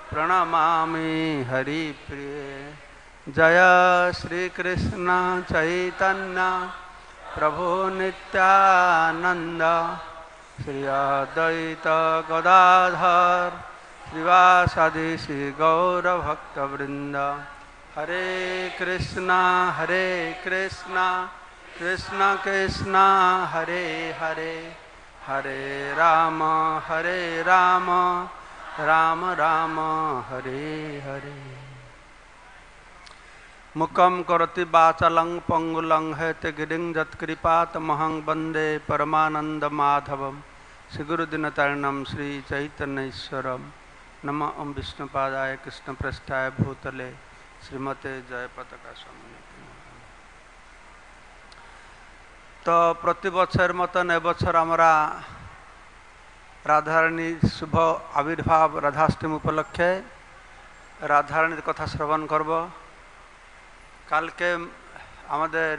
प्रणमामि हरिप्रिये। जय श्री कृष्ण चैतन्य प्रभु नित्यानंद, श्री अद्वैत गदाधर श्रीवासादि श्री गौरभक्तवृंद। हरे कृष्णा कृष्ण कृष्ण हरे हरे, हरे राम राम राम हरे हरे। मुखं करोति वाचालं पंगुलं हैतगिरिं यत्कृपातमहं वन्दे परमानन्दमाधवं। श्रीगुरुदिनतारिणं श्रीचैतन्येश्वरं। नमः ओं विष्णुपादाय कृष्णप्रेष्ठाय भूतले श्रीमते जयपताका स्वामिने। तो प्रति बछर मतन এবছর আমরা রাধারানী শুভ আবির্ভাব রাধাষ্টমী উপলক্ষে রাধারানীর কথা শ্রবণ করব। কালকে আমাদের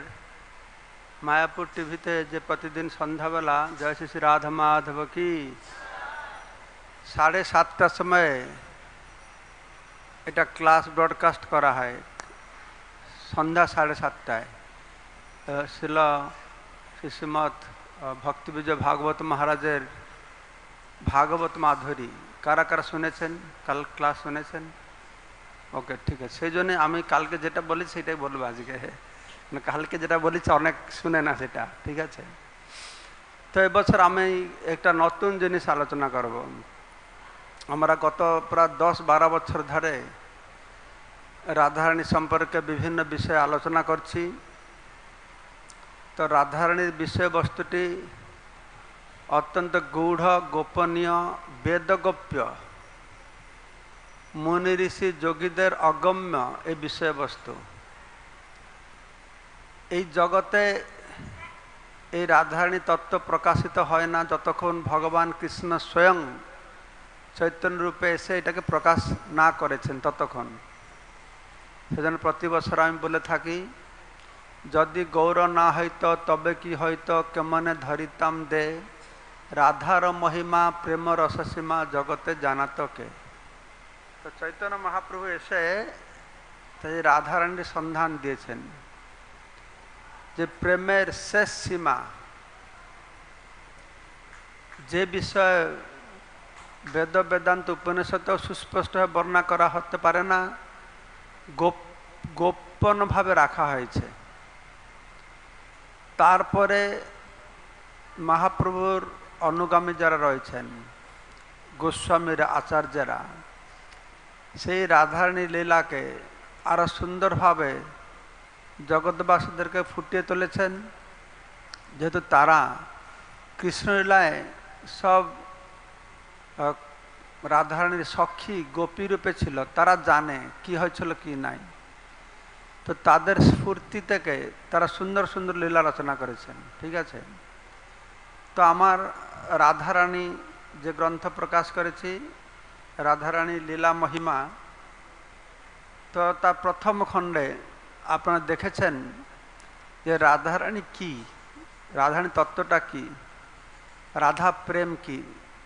মায়াপুর টিভিতে যে প্রতিদিন সন্ধ্যাবেলা জয় শ্রী শ্রী রাধা মাধব কি 7:30টার সময় এটা ক্লাস ব্রডকাস্ট করা হয়, সন্ধ্যা 7:30টায়। শিল শ্রীমৎ ভক্তি বিজয় ভাগবত মহারাজের ভাগবত মাধুরী কারা কারা শুনেছেন? কাল ক্লাস শুনেছেন? ওকে, ঠিক আছে। সেই জন্য আমি কালকে যেটা বলি সেটাই বলবো আজকে। কালকে যেটা বলেছি অনেক শুনে না সেটা, ঠিক আছে। তো এবছর আমি একটা নতুন জিনিস আলোচনা করব। আমরা গত প্রায় 10-12 বছর ধরে রাধারানী সম্পর্কে বিভিন্ন বিষয়ে আলোচনা করছি। তো রাধারানীর বিষয়বস্তুটি অত্যন্ত গূঢ়, গোপনীয়, বেদগোপ্য, মুনি ঋষি যোগীদের অগম্য এই বিষয়বস্তু। এই জগতে এই রাধারানী তত্ত্ব প্রকাশিত হয় না যতক্ষণ ভগবান কৃষ্ণ স্বয়ং চৈতন্য রূপে এসে এটাকে প্রকাশ না করেছেন ততক্ষণ। সেজন্য প্রতি বছর আমি বলে থাকি, যদি গৌর না হইত তবে কি হইত, কেমনে ধরিতাম দে, রাধার মহিমা প্রেম রসসীমা জগতে জানাত কে। তো চৈতন্য মহাপ্রভু এসে তাই রাধারানীর সন্ধান দিয়েছেন যে প্রেমের শেষ সীমা, যে বিষয় বেদ বেদান্ত উপনিষদেও সুস্পষ্টভাবে বর্ণনা করা হতে পারে না, গোপনভাবে রাখা হয়েছে। তারপরে মহাপ্রভুর অনুগামী যারা রয়েছেন, গোস্বামীরা, আচার্যরা, সেই রাধারানী লীলাকে আরো সুন্দরভাবে জগৎবাসীদেরকে ফুটিয়ে তুলেছেন। যেহেতু তারা কৃষ্ণলীলায় সব রাধারানীর সখী গোপী রূপে ছিল, তারা জানে কি হয়েছিল কি নাই। তো তাদের স্ফূর্তি থেকে তারা সুন্দর সুন্দর লীলা রচনা করেছেন, ঠিক আছে। তো আমার রাধারানী যে গ্রন্থ প্রকাশ করেছি, রাধারানী লীলা মহিমা, তো তার প্রথম খণ্ডে আপনারা দেখেছেন যে রাধারানী কি, রাধারানী তত্ত্বটা কি, রাধা প্রেম কি,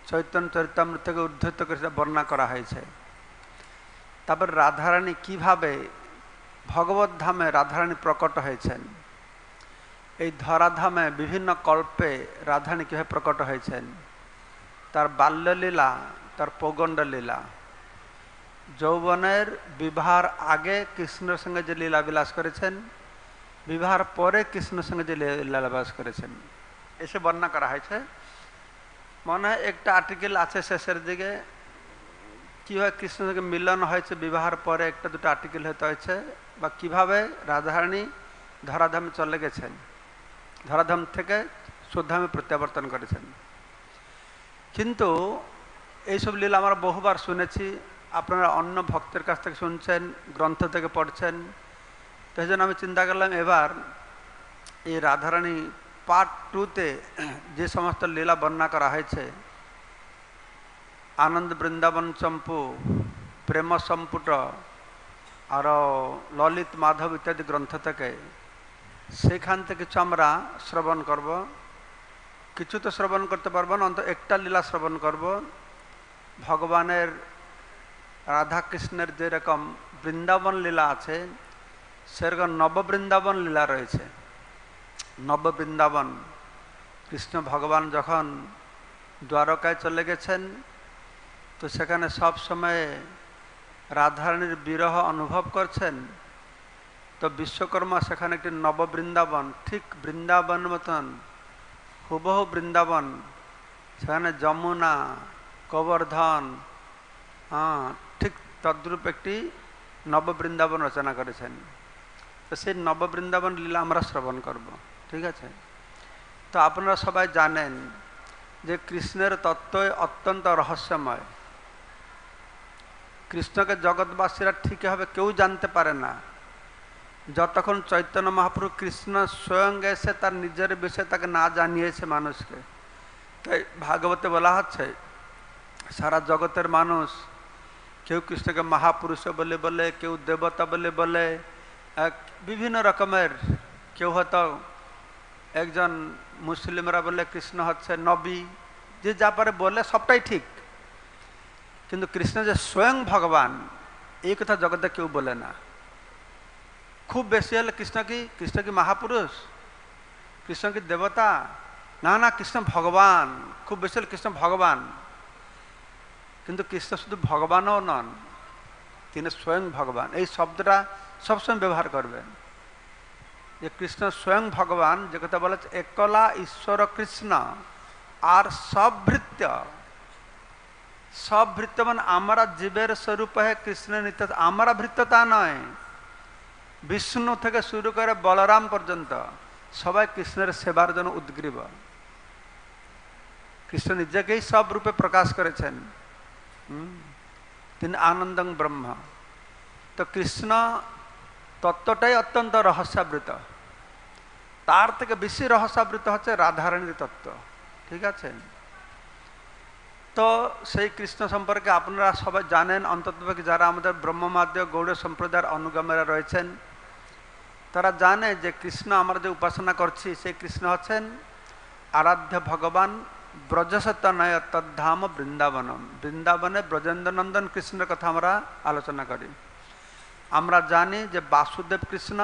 চৈতন্য চরিতামৃত থেকে উদ্ধৃত করে বর্ণনা করা হয়েছে। তারপর রাধারানী কিভাবে ভগবত ধামে রাধারানী প্রকট হয়েছেন, এই ধরাধামে বিভিন্ন কল্পে রাধারানী কীভাবে প্রকট হয়েছেন, তার বাল্যলীলা, তার পৌগণ্ড লীলা, যৌবনের বিবাহের আগে কৃষ্ণের সঙ্গে যে লীলা বিলাস করেছেন, বিবাহের পরে কৃষ্ণের সঙ্গে যে লীলা বিলাস করেছেন, এসে বর্ণনা করা হয়েছে। মনে হয় একটা আর্টিকেল আছে শেষের দিকে, কীভাবে কৃষ্ণের সঙ্গে মিলন হয়েছে বিবাহের পরে, একটা দুটো আর্টিকেল হতে হয়েছে, বা কিভাবে রাধারানী ধরাধামে চলে গেছেন, ধরাধাম থেকে সুধামে প্রত্যাবর্তন করেছেন। কিন্তু এইসব লীলা আমরা বহুবার শুনেছি, আপনারা অন্য ভক্তের কাছ থেকে শুনছেন, গ্রন্থ থেকে পড়ছেন। তো এই জন্য আমি চিন্তা করলাম এবার এই রাধারানী পার্ট 2-তে যে সমস্ত লীলা বর্ণনা করা হয়েছে, আনন্দ বৃন্দাবন চম্পু, প্রেম সম্পুট, আরও ললিত মাধব ইত্যাদি গ্রন্থ থেকে, সেখান থেকে কিছু আমরা শ্রবণ করব। কিছু তো শ্রবণ করতে পারবো না, অন্তত একটা লীলা শ্রবণ করব। ভগবানের রাধা কৃষ্ণের যেরকম বৃন্দাবন লীলা আছে সেরকম নববৃন্দাবন লীলা রয়েছে। নববৃন্দাবন কৃষ্ণ ভগবান যখন দ্বারকায় চলে গেছেন তো সেখানে সব সময় রাধারানীর বিরহ অনুভব করছেন। তো বিশ্বকর্মা সেখানে একটি নববৃন্দাবন, ঠিক বৃন্দাবন মতন হুবহু বৃন্দাবন, সেখানে যমুনা, গোবর্ধন, ঠিক তদ্রূপ একটি নববৃন্দাবন রচনা করেছেন। তো সেই নববৃন্দাবন লীলা আমরা শ্রবণ করব, ঠিক আছে? তো আপনারা সবাই জানেন যে কৃষ্ণের তত্ত্বই অত্যন্ত রহস্যময়। কৃষ্ণকে জগৎবাসীরা ঠিকভাবে কেউ জানতে পারে না যতক্ষণ চৈতন্য মহাপ্রভু কৃষ্ণ স্বয়ং এসে তার নিজের বিষয়ে তাকে না জানিয়েছে মানুষকে। তাই ভাগবতে বলা হচ্ছে সারা জগতের মানুষ কেউ কৃষ্ণকে মহাপুরুষ বলে বলে, কেউ দেবতা বলে বলে, বিভিন্ন রকমের, কেউ হয়তো একজন মুসলিমরা বলে কৃষ্ণ হচ্ছে নবী, যে যা পারে বলে সবটাই ঠিক, কিন্তু কৃষ্ণ যে স্বয়ং ভগবান এই কথা জগতে কেউ বলে না। খুব বেশি হলে কৃষ্ণ কি মহাপুরুষ, কৃষ্ণ কি দেবতা, না না কৃষ্ণ ভগবান, খুব বেশি হলে কৃষ্ণ ভগবান। কিন্তু কৃষ্ণ শুধু ভগবানও নন, তিনি স্বয়ং ভগবান। এই শব্দটা সবসময় ব্যবহার করবেন যে কৃষ্ণ স্বয়ং ভগবান, যে কথা বলা হচ্ছে একলা ঈশ্বর কৃষ্ণ আর সবভৃত্য। সবভৃত্য মানে আমরা জীবের স্বরূপ হয়ে কৃষ্ণের নিত্য, আমরা ভৃত্য তা নয়। বিষ্ণু থেকে শুরু করে বলরাম পর্যন্ত সবাই কৃষ্ণের সেবার জন্য উদ্গ্রীব। কৃষ্ণ নিজেকেই সব রূপে প্রকাশ করেছেন, তিনি আনন্দং ব্রহ্ম। তো কৃষ্ণ তত্ত্বটাই অত্যন্ত রহস্যাবৃত, তার থেকে বেশি রহস্যাবৃত হচ্ছে রাধারানীর তত্ত্ব, ঠিক আছে? তো সেই কৃষ্ণ সম্পর্কে আপনারা সবাই জানেন, অন্ততপক্ষে যারা আমাদের ব্রহ্মমাদ্য গৌড় সম্প্রদায়ের অনুগামীরা রয়েছেন তারা জানে যে কৃষ্ণ আমরা যে উপাসনা করছি সেই কৃষ্ণ হচ্ছেন আরাধ্য ভগবান, ব্রজসতনয় তদ্ধাম বৃন্দাবনম। বৃন্দাবনে ব্রজেন্দ্রনন্দন কৃষ্ণের কথা আমরা আলোচনা করি। আমরা জানি যে বাসুদেব কৃষ্ণ,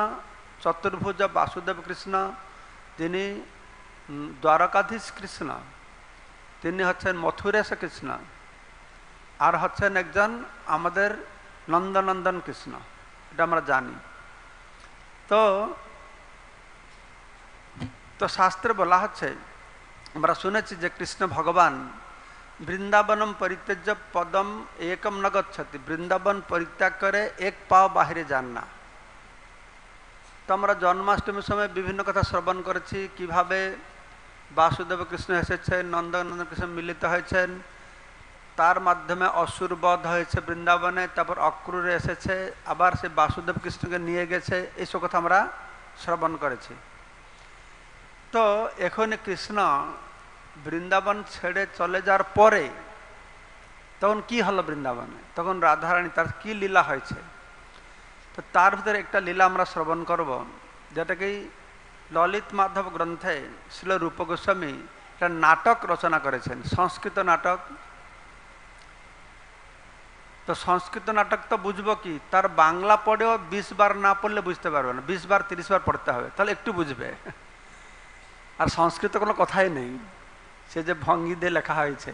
চতুর্ভুজ বাসুদেব কৃষ্ণ, তিনি দ্বারকাধীশ কৃষ্ণ, তিনি হচ্ছেন মথুরেশ কৃষ্ণ, আর হচ্ছেন একজন আমাদের নন্দনন্দন কৃষ্ণ, এটা আমরা জানি। তো শাস্ত্রে বলা হচ্ছে, আমরা শুনেছি যে কৃষ্ণ ভগবান বৃন্দাবনম পরিত্যাজ্য পদম একম ন গচ্ছতি, বৃন্দাবন পরিত্যাগ করে এক পাও বাহিরে যান না। তো আমরা জন্মাষ্টমীর সময় বিভিন্ন কথা শ্রবণ করেছি, কিভাবে বাসুদেব কৃষ্ণ এসেছেন, নন্দনন্দন কৃষ্ণ মিলিত হয়েছেন, তার মাধ্যমে অসুর বধ হয়েছে বৃন্দাবনে, তারপর অক্রুরে এসেছে, আবার সে বাসুদেব কৃষ্ণকে নিয়ে গেছে, এইসব কথা আমরা শ্রবণ করেছি। তো এখন কৃষ্ণ বৃন্দাবন ছেড়ে চলে যাওয়ার পরে তখন কি হলো বৃন্দাবনে, তখন রাধারানী তার কি লীলা হয়েছে, তো তার ভিতরে একটা লীলা আমরা শ্রবণ করব, যেটাকে ললিত মাধব গ্রন্থে শ্রীল রূপ গোস্বামী একটা নাটক রচনা করেছেন, সংস্কৃত নাটক। তো সংস্কৃত নাটক তো বুঝবো কি, তার বাংলা পড়েও 20 বার না পড়লে বুঝতে পারবে না, 20 বার 30 বার পড়তে হবে, তাহলে একটু বুঝবে। আর সংস্কৃত কোনো কথাই নেই, সে যে ভঙ্গি দিয়ে লেখা হয়েছে,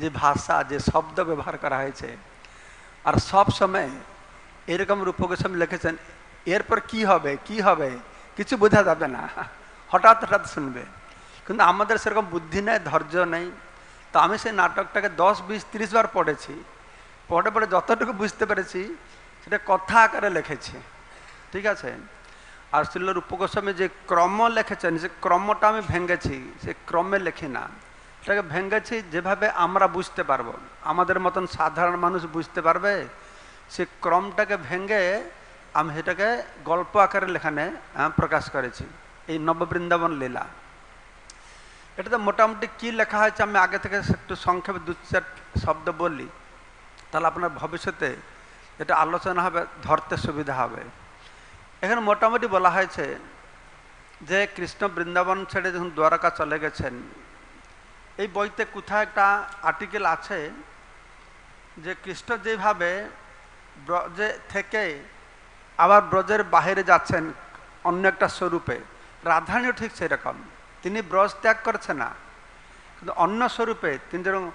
যে ভাষা, যে শব্দ ব্যবহার করা হয়েছে, আর সব সময় এরকম রূপ গোস্বামী লিখেছেন, এরপর কি হবে কি হবে কিছু বোঝা যাবে না, হঠাৎ হঠাৎ শুনবে। কিন্তু আমাদের সেরকম বুদ্ধি নেই, ধৈর্য নেই। তো আমি সেই নাটকটাকে 10, 20, 30 বার পড়েছি, পড়ে পড়ে যতটুকু বুঝতে পেরেছি সেটা কথা আকারে লিখেছি, ঠিক আছে? আর শ্রীল রূপ গোস্বামী যে ক্রম লিখেছেন, সে ক্রমটা আমি ভেঙেছি, সে ক্রমে লেখি না, এটাকে ভেঙেছি যেভাবে আমরা বুঝতে পারবো, আমাদের মতন সাধারণ মানুষ বুঝতে পারবে, সে ক্রমটাকে ভেঙে আমি সেটাকে গল্প আকারে লেখানে প্রকাশ করেছি। এই নববৃন্দাবন লীলা, এটাতে মোটামুটি কি লেখা হয়েছে আমি আগে থেকে একটু সংক্ষেপে 2-4 শব্দ বলি, তাহলে আপনার ভবিষ্যতে এটা আলোচনা হবে, ধরতে সুবিধা হবে। এখানে মোটামুটি বলা হয়েছে যে কৃষ্ণ বৃন্দাবন ছেড়ে যখন দ্বারকা চলে গেছেন, এই বইতে কোথায় একটা আর্টিকেল আছে যে কৃষ্ণ যেভাবে ব্রজে থেকে আবার ব্রজের বাহিরে যাচ্ছেন অন্য একটা স্বরূপে, রাধারানীও ঠিক সেরকম। তিনি ব্রজ ত্যাগ করছেন না, কিন্তু অন্য স্বরূপে তিনি যেরকম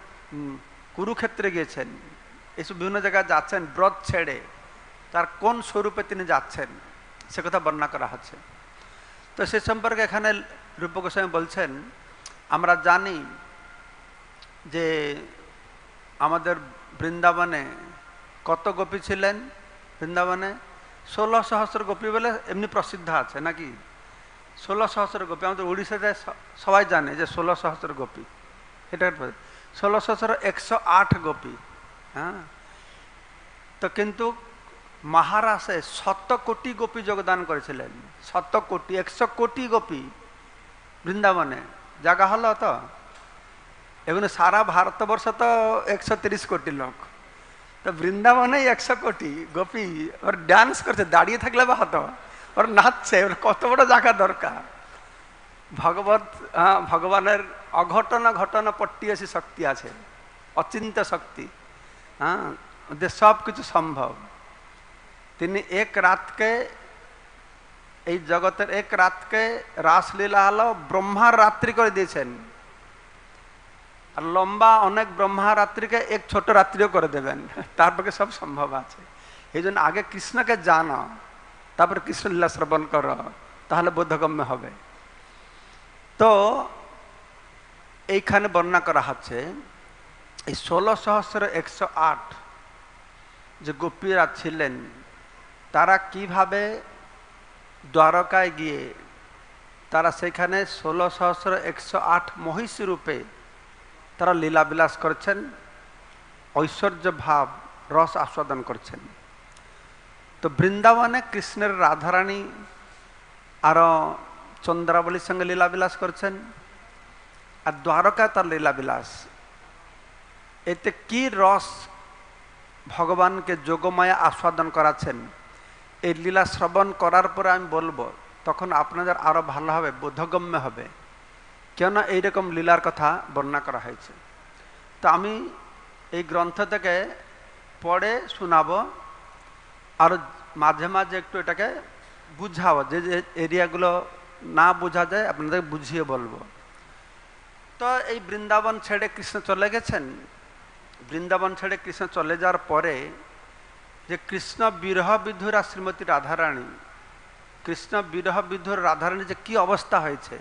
কুরুক্ষেত্রে গিয়েছেন, এইসব বিভিন্ন জায়গায় যাচ্ছেন ব্রজ ছেড়ে, তার কোন স্বরূপে তিনি যাচ্ছেন সে কথা বর্ণনা করা হচ্ছে। তো সে সম্পর্কে এখানে রূপ গোস্বামী বলছেন, আমরা জানি যে আমাদের বৃন্দাবনে কত গোপী ছিলেন। বৃন্দাবনে 16 সহস্র গোপী বলে এমনি প্রসিদ্ধ আছে নাকি? 16 সহস্র গোপী আমাদের উড়িষ্যাতে সবাই জানে যে 16 সহস্র গোপী, এটা 16 সহস্র 108 গোপী। হ্যাঁ, তো কিন্তু মহারাষ্ট্রে 100 কোটি গোপী যোগদান করেছিলেন। 100 কোটি, 100 কোটি গোপী বৃন্দাবনে জায়গা হলো তো। এগুলো সারা ভারতবর্ষ তো 130 কোটি লোক, তো বৃন্দাবনে 100 কোটি গোপী ওর ডান্স করছে, দাঁড়িয়ে থাকলে বা হতো, ওর নাচছে, ওর কত বড় জায়গা দরকার। ভগবানের অঘটন ঘটনা পট্টিয়াসী শক্তি আছে, অচিন্ত্য শক্তি। হ্যাঁ, ওদের সব কিছু সম্ভব। তিনি এক রাতকে, এই জগতের এক রাতকে রাসলীলা হলো ব্রহ্মার রাত্রি করে দিয়েছেন, আর লম্বা অনেক ব্রহ্মা রাত্রিকে এক ছোট রাত্রিও করে দেবেন, তারপরে সব সম্ভব আছে। এই জন্য আগে কৃষ্ণকে জানো, তারপরে কৃষ্ণলীলা শ্রবণ করো, তাহলে বোধগম্য হবে। তো এইখানে বর্ণনা করা হচ্ছে এই 16 সহস্র 108 যে গোপীরা ছিলেন, তারা কিভাবে দ্বারকায় গিয়ে তারা সেখানে 16 সহস্র 108 মহিষী রূপে তারা লীলাবিলাস করছেন, ঐশ্বর্য ভাব রস আস্বাদন করছেন। তো বৃন্দাবনে কৃষ্ণের রাধারানী আরো চন্দ্রাবলীর সঙ্গে লীলাবিলাস করছেন, আর দ্বারকা তার লীলাবিলাস। এতে কি রস ভগবানকে যোগমায়া আস্বাদন করাচ্ছেন, এই লীলা শ্রবণ করার পরে আমি বলবো, তখন আপনাদের আরো ভালো হবে, বোধগম্য হবে কেন এইরকম লীলার কথা বর্ণনা করা হয়েছে। তো আমি এই গ্রন্থ থেকে পড়ে শোনাবো, আর মাঝে মাঝে একটু এটাকে বুঝাবো, যে যে এরিয়াগুলো না বোঝা যায় আপনাদের বুঝিয়ে বলবো। তো এই বৃন্দাবন ছেড়ে কৃষ্ণ চলে গেছেন। বৃন্দাবন ছেড়ে কৃষ্ণ চলে যাওয়ার পরে যে কৃষ্ণ বিরহ বিধুরা শ্রীমতী রাধারানী, কৃষ্ণ বিরহ বিধুর রাধারানী যে কি অবস্থা হয়েছে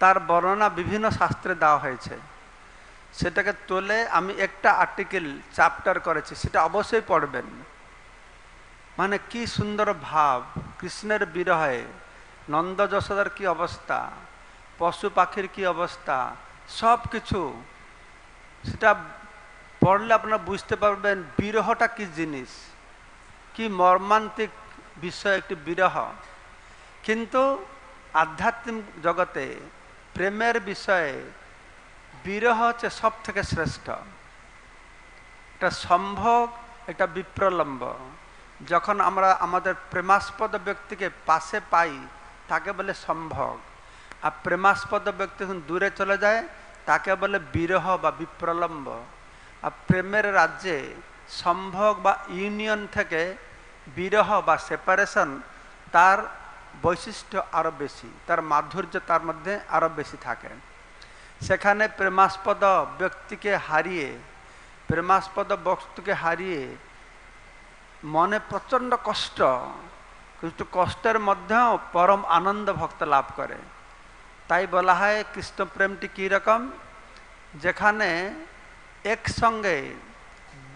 তার বর্ণনা বিভিন্ন শাস্ত্রে দেওয়া হয়েছে। সেটাকে তোলে আমি একটা আর্টিকেল চ্যাপ্টার করেছি, সেটা অবশ্যই পড়বেন। মানে কি সুন্দর ভাব কৃষ্ণের বিরহে, নন্দ যশোদার কি অবস্থা, পশু পাখির কি অবস্থা, সব কিছু সেটা পড়লে আপনারা বুঝতে পারবেন বিরহটা কি জিনিস, কি মর্মান্তিক বিষয় একটি বিরহ। কিন্তু আধ্যাত্মিক জগতে প্রেমের বিষয়ে বিরহ হচ্ছে সব থেকে শ্রেষ্ঠ। এটা সম্ভোগ, এটা বিপ্রলম্ব। যখন আমরা আমাদের প্রেমাস্পদ ব্যক্তিকে পাশে পাই তাকে বলে সম্ভোগ, আর প্রেমাস্পদ ব্যক্তি যখন দূরে চলে যায় তাকে বলে বিরহ বা বিপ্রলম্ব। আর প্রেমের রাজ্যে সম্ভোগ বা ইউনিয়ন থেকে বিরহ বা সেপারেশন, তার বৈশিষ্ট্য আরো বেশি, তার মাধুর্য তার মধ্যে আরো বেশি থাকে। সেখানে প্রেমাস্পদ ব্যক্তিকে হারিয়ে, প্রেমাস্পদ বস্তুকে হারিয়ে মনে প্রচন্ড কষ্ট, কিন্তু কষ্টের মধ্যেও পরম আনন্দ ভক্ত লাভ করে। তাই বলা হয় কৃষ্ণ প্রেমটি কি রকম, যেখানে একসঙ্গে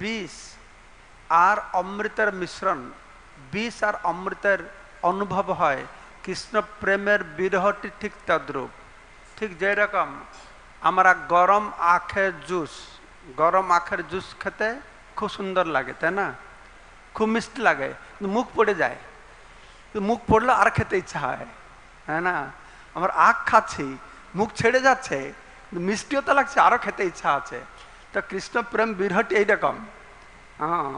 বিষ আর অমৃতের মিশ্রণ, বিষ আর অমৃতের অনুভব হয়। কৃষ্ণ প্রেমের বিরহটি ঠিক তদ্রূপ। ঠিক যেরকম আমরা গরম আখের জুস, গরম আখের জুস খেতে খুব সুন্দর লাগে, তাই না, খুব মিষ্টি লাগে, মুখ পড়ে যায়, মুখ পড়লে আর খেতে ইচ্ছা হয়, হ্যাঁ না। আমার আখ খাচ্ছি, মুখ ছেড়ে যাচ্ছে, মিষ্টিও তো লাগছে, আরো খেতে ইচ্ছা আছে। তো কৃষ্ণ প্রেম বিরহটি এইরকম। হ্যাঁ,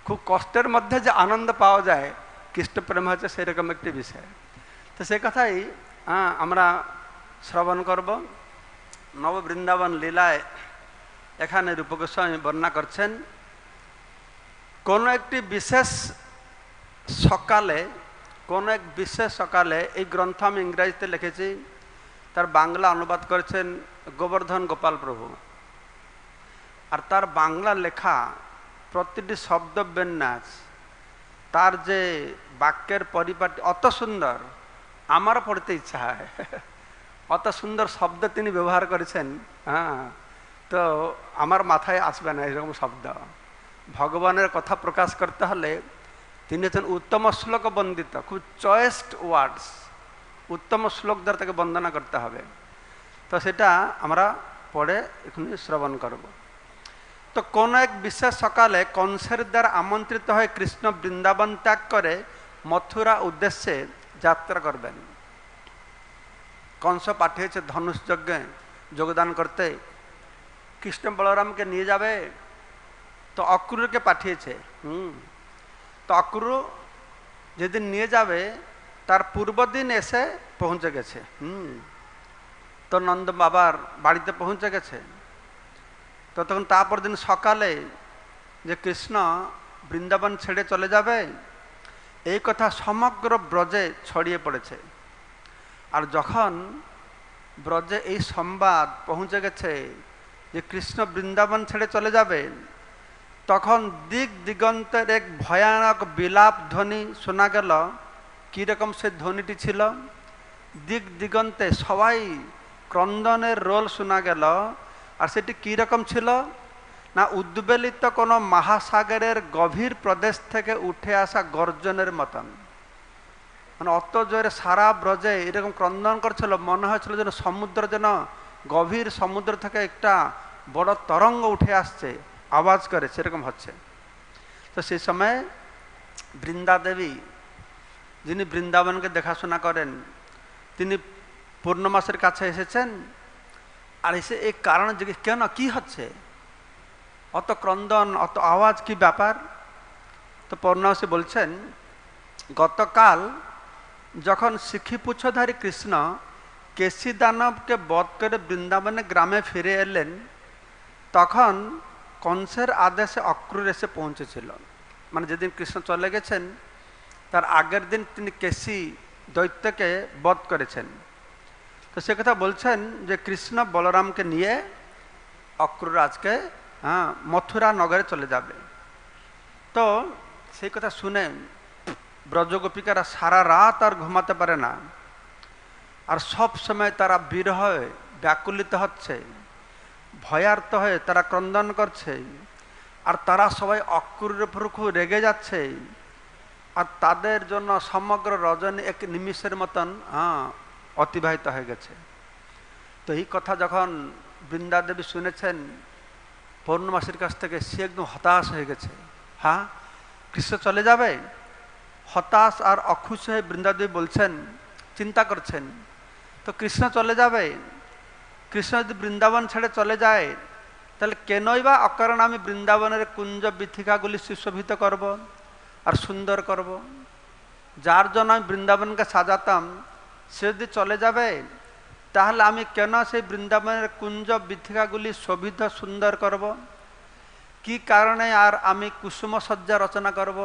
খুব কষ্টের মধ্যে যে আনন্দ পাওয়া যায়, কৃষ্ণ প্রেম হচ্ছে সেরকম একটি বিষয়। তো সে কথাই আমরা শ্রবণ করব। নববৃন্দাবন লীলায় এখানে রূপ গোস্বামী বর্ণনা করছেন কোনো একটি বিশেষ সকালে, কোনো এক বিশেষ সকালে, এই গ্রন্থ আমি ইংরেজিতে লিখেছি, তার বাংলা অনুবাদ করেছেন গোবর্ধন গোপাল প্রভু। আর তার বাংলা লেখা প্রতিটি শব্দ বিন্যাস, তার যে বাক্যের পরিপাটি অত সুন্দর, আমারও পড়তে ইচ্ছা হয়। অত সুন্দর শব্দ তিনি ব্যবহার করেছেন, হ্যাঁ, তো আমার মাথায় আসবে না এরকম শব্দ। ভগবানের কথা প্রকাশ করতে হলে তিনি হচ্ছেন উত্তম শ্লোক বন্দিত, খুব চয়েস্ট ওয়ার্ডস, উত্তম শ্লোক দ্বারা তাকে বন্দনা করতে হবে। তো সেটা আমরা পরে এখানে শ্রবণ করব। তো কোন এক বিশেষ সকালে কংসের দ্বারা আমন্ত্রিত হয়ে কৃষ্ণ বৃন্দাবন ত্যাগ করে মথুরা উদ্দেশ্যে যাত্রা করবেন। কংস পাঠিয়েছে ধনুষ যজ্ঞে যোগদান করতে, কৃষ্ণ বলরামকে নিয়ে যাবে। তো অক্রুরকে পাঠিয়েছে। তো অক্রুর যেদিন নিয়ে যাবে তার পূর্বদিন এসে পৌঁছে গেছে। তো নন্দ বাবার বাড়িতে পৌঁছে গেছে। তো তখন তারপর দিন সকালে যে কৃষ্ণ বৃন্দাবন ছেড়ে চলে যাবে, এই কথা সমগ্র ব্রজে ছড়িয়ে পড়েছে। আর যখন ব্রজে এই সংবাদ পৌঁছে গেছে যে কৃষ্ণ বৃন্দাবন ছেড়ে চলে যাবে, তখন দিক দিগন্তের এক ভয়ানক বিলাপ ধ্বনি শোনা গেল। কীরকম সে ধ্বনিটি ছিল? দিক দিগন্তে সবাই ক্রন্দনের রোল শোনা গেল। আর সেটি কীরকম ছিল না, উদ্বেলিত কোনো মহাসাগরের গভীর প্রদেশ থেকে উঠে আসা গর্জনের মতন। মানে অত জোরে সারা ব্রজে এরকম ক্রন্দন করছিল, মনে হয়েছিল যেন সমুদ্র, যেন গভীর সমুদ্র থেকে একটা বড় তরঙ্গ উঠে আসছে, আওয়াজ করে, সেরকম হচ্ছে। তো সেই সময় বৃন্দা দেবী, যিনি বৃন্দাবনকে দেখাশোনা করেন, তিনি পূর্ণমাসের কাছে এসেছেন। আর এসে এই কারণে জিজ্ঞেস, কেন, কি হচ্ছে, অত ক্রন্দন, অত আওয়াজ, কি ব্যাপার? তো পূর্ণমাসী বলছেন, গতকাল যখন শিখিপুচ্ছধারী কৃষ্ণ কেশী দানবকে বধ করে বৃন্দাবনে গ্রামে ফিরে এলেন, তখন কংসের আদেশে অক্রুর এসে পৌঁছেছিল। মানে যেদিন কৃষ্ণ চলে গেছেন তার আগের দিন তিনি কেশী দৈত্যকে বধ করেছেন। তো সে কথা বলছেন যে কৃষ্ণ বলরামকে নিয়ে অক্রুর আজকে মথুরা নগরে চলে যাবে। তো সেই কথা শুনে ব্রজগোপিকারা সারা রাত আর ঘুমাতে পারে না। আর সব সময় তারা বিরহে ব্যাকুলিত হচ্ছে, ভয়ার্ত হয়ে তারা ক্রন্দন করছে। আর তারা সবাই অক্রুরের উপর খুব রেগে যাচ্ছে। আর তাদের জন্য সমগ্র রজনী এক নিমিষের মতন অতিবাহিত হয়ে গেছে। তো এই কথা যখন বৃন্দা দেবী শুনেছেন পূর্ণমাসীর কাছ থেকে, সে একদম হতাশ হয়ে গেছে। হ্যাঁ, কৃষ্ণ চলে যাবে। হতাশ আর অখুশি হয়ে বৃন্দাদেবী বলছেন, চিন্তা করছেন, তো কৃষ্ণ চলে যাবে, কৃষ্ণ যদি বৃন্দাবন ছেড়ে চলে যায়, তাহলে কেনই বা অকারণ আমি বৃন্দাবনের কুঞ্জ বিথিকাগুলি সুশোভিত করব আর সুন্দর করব? যার জন্য আমি বৃন্দাবনকে সাজাতাম, সে যদি চলে যাবে, তাহলে আমি কেন সেই বৃন্দাবনের কুঞ্জ বিথিকাগুলি শোভিত সুন্দর করব? কি কারণে আর আমি কুসুম সজ্জা রচনা করব?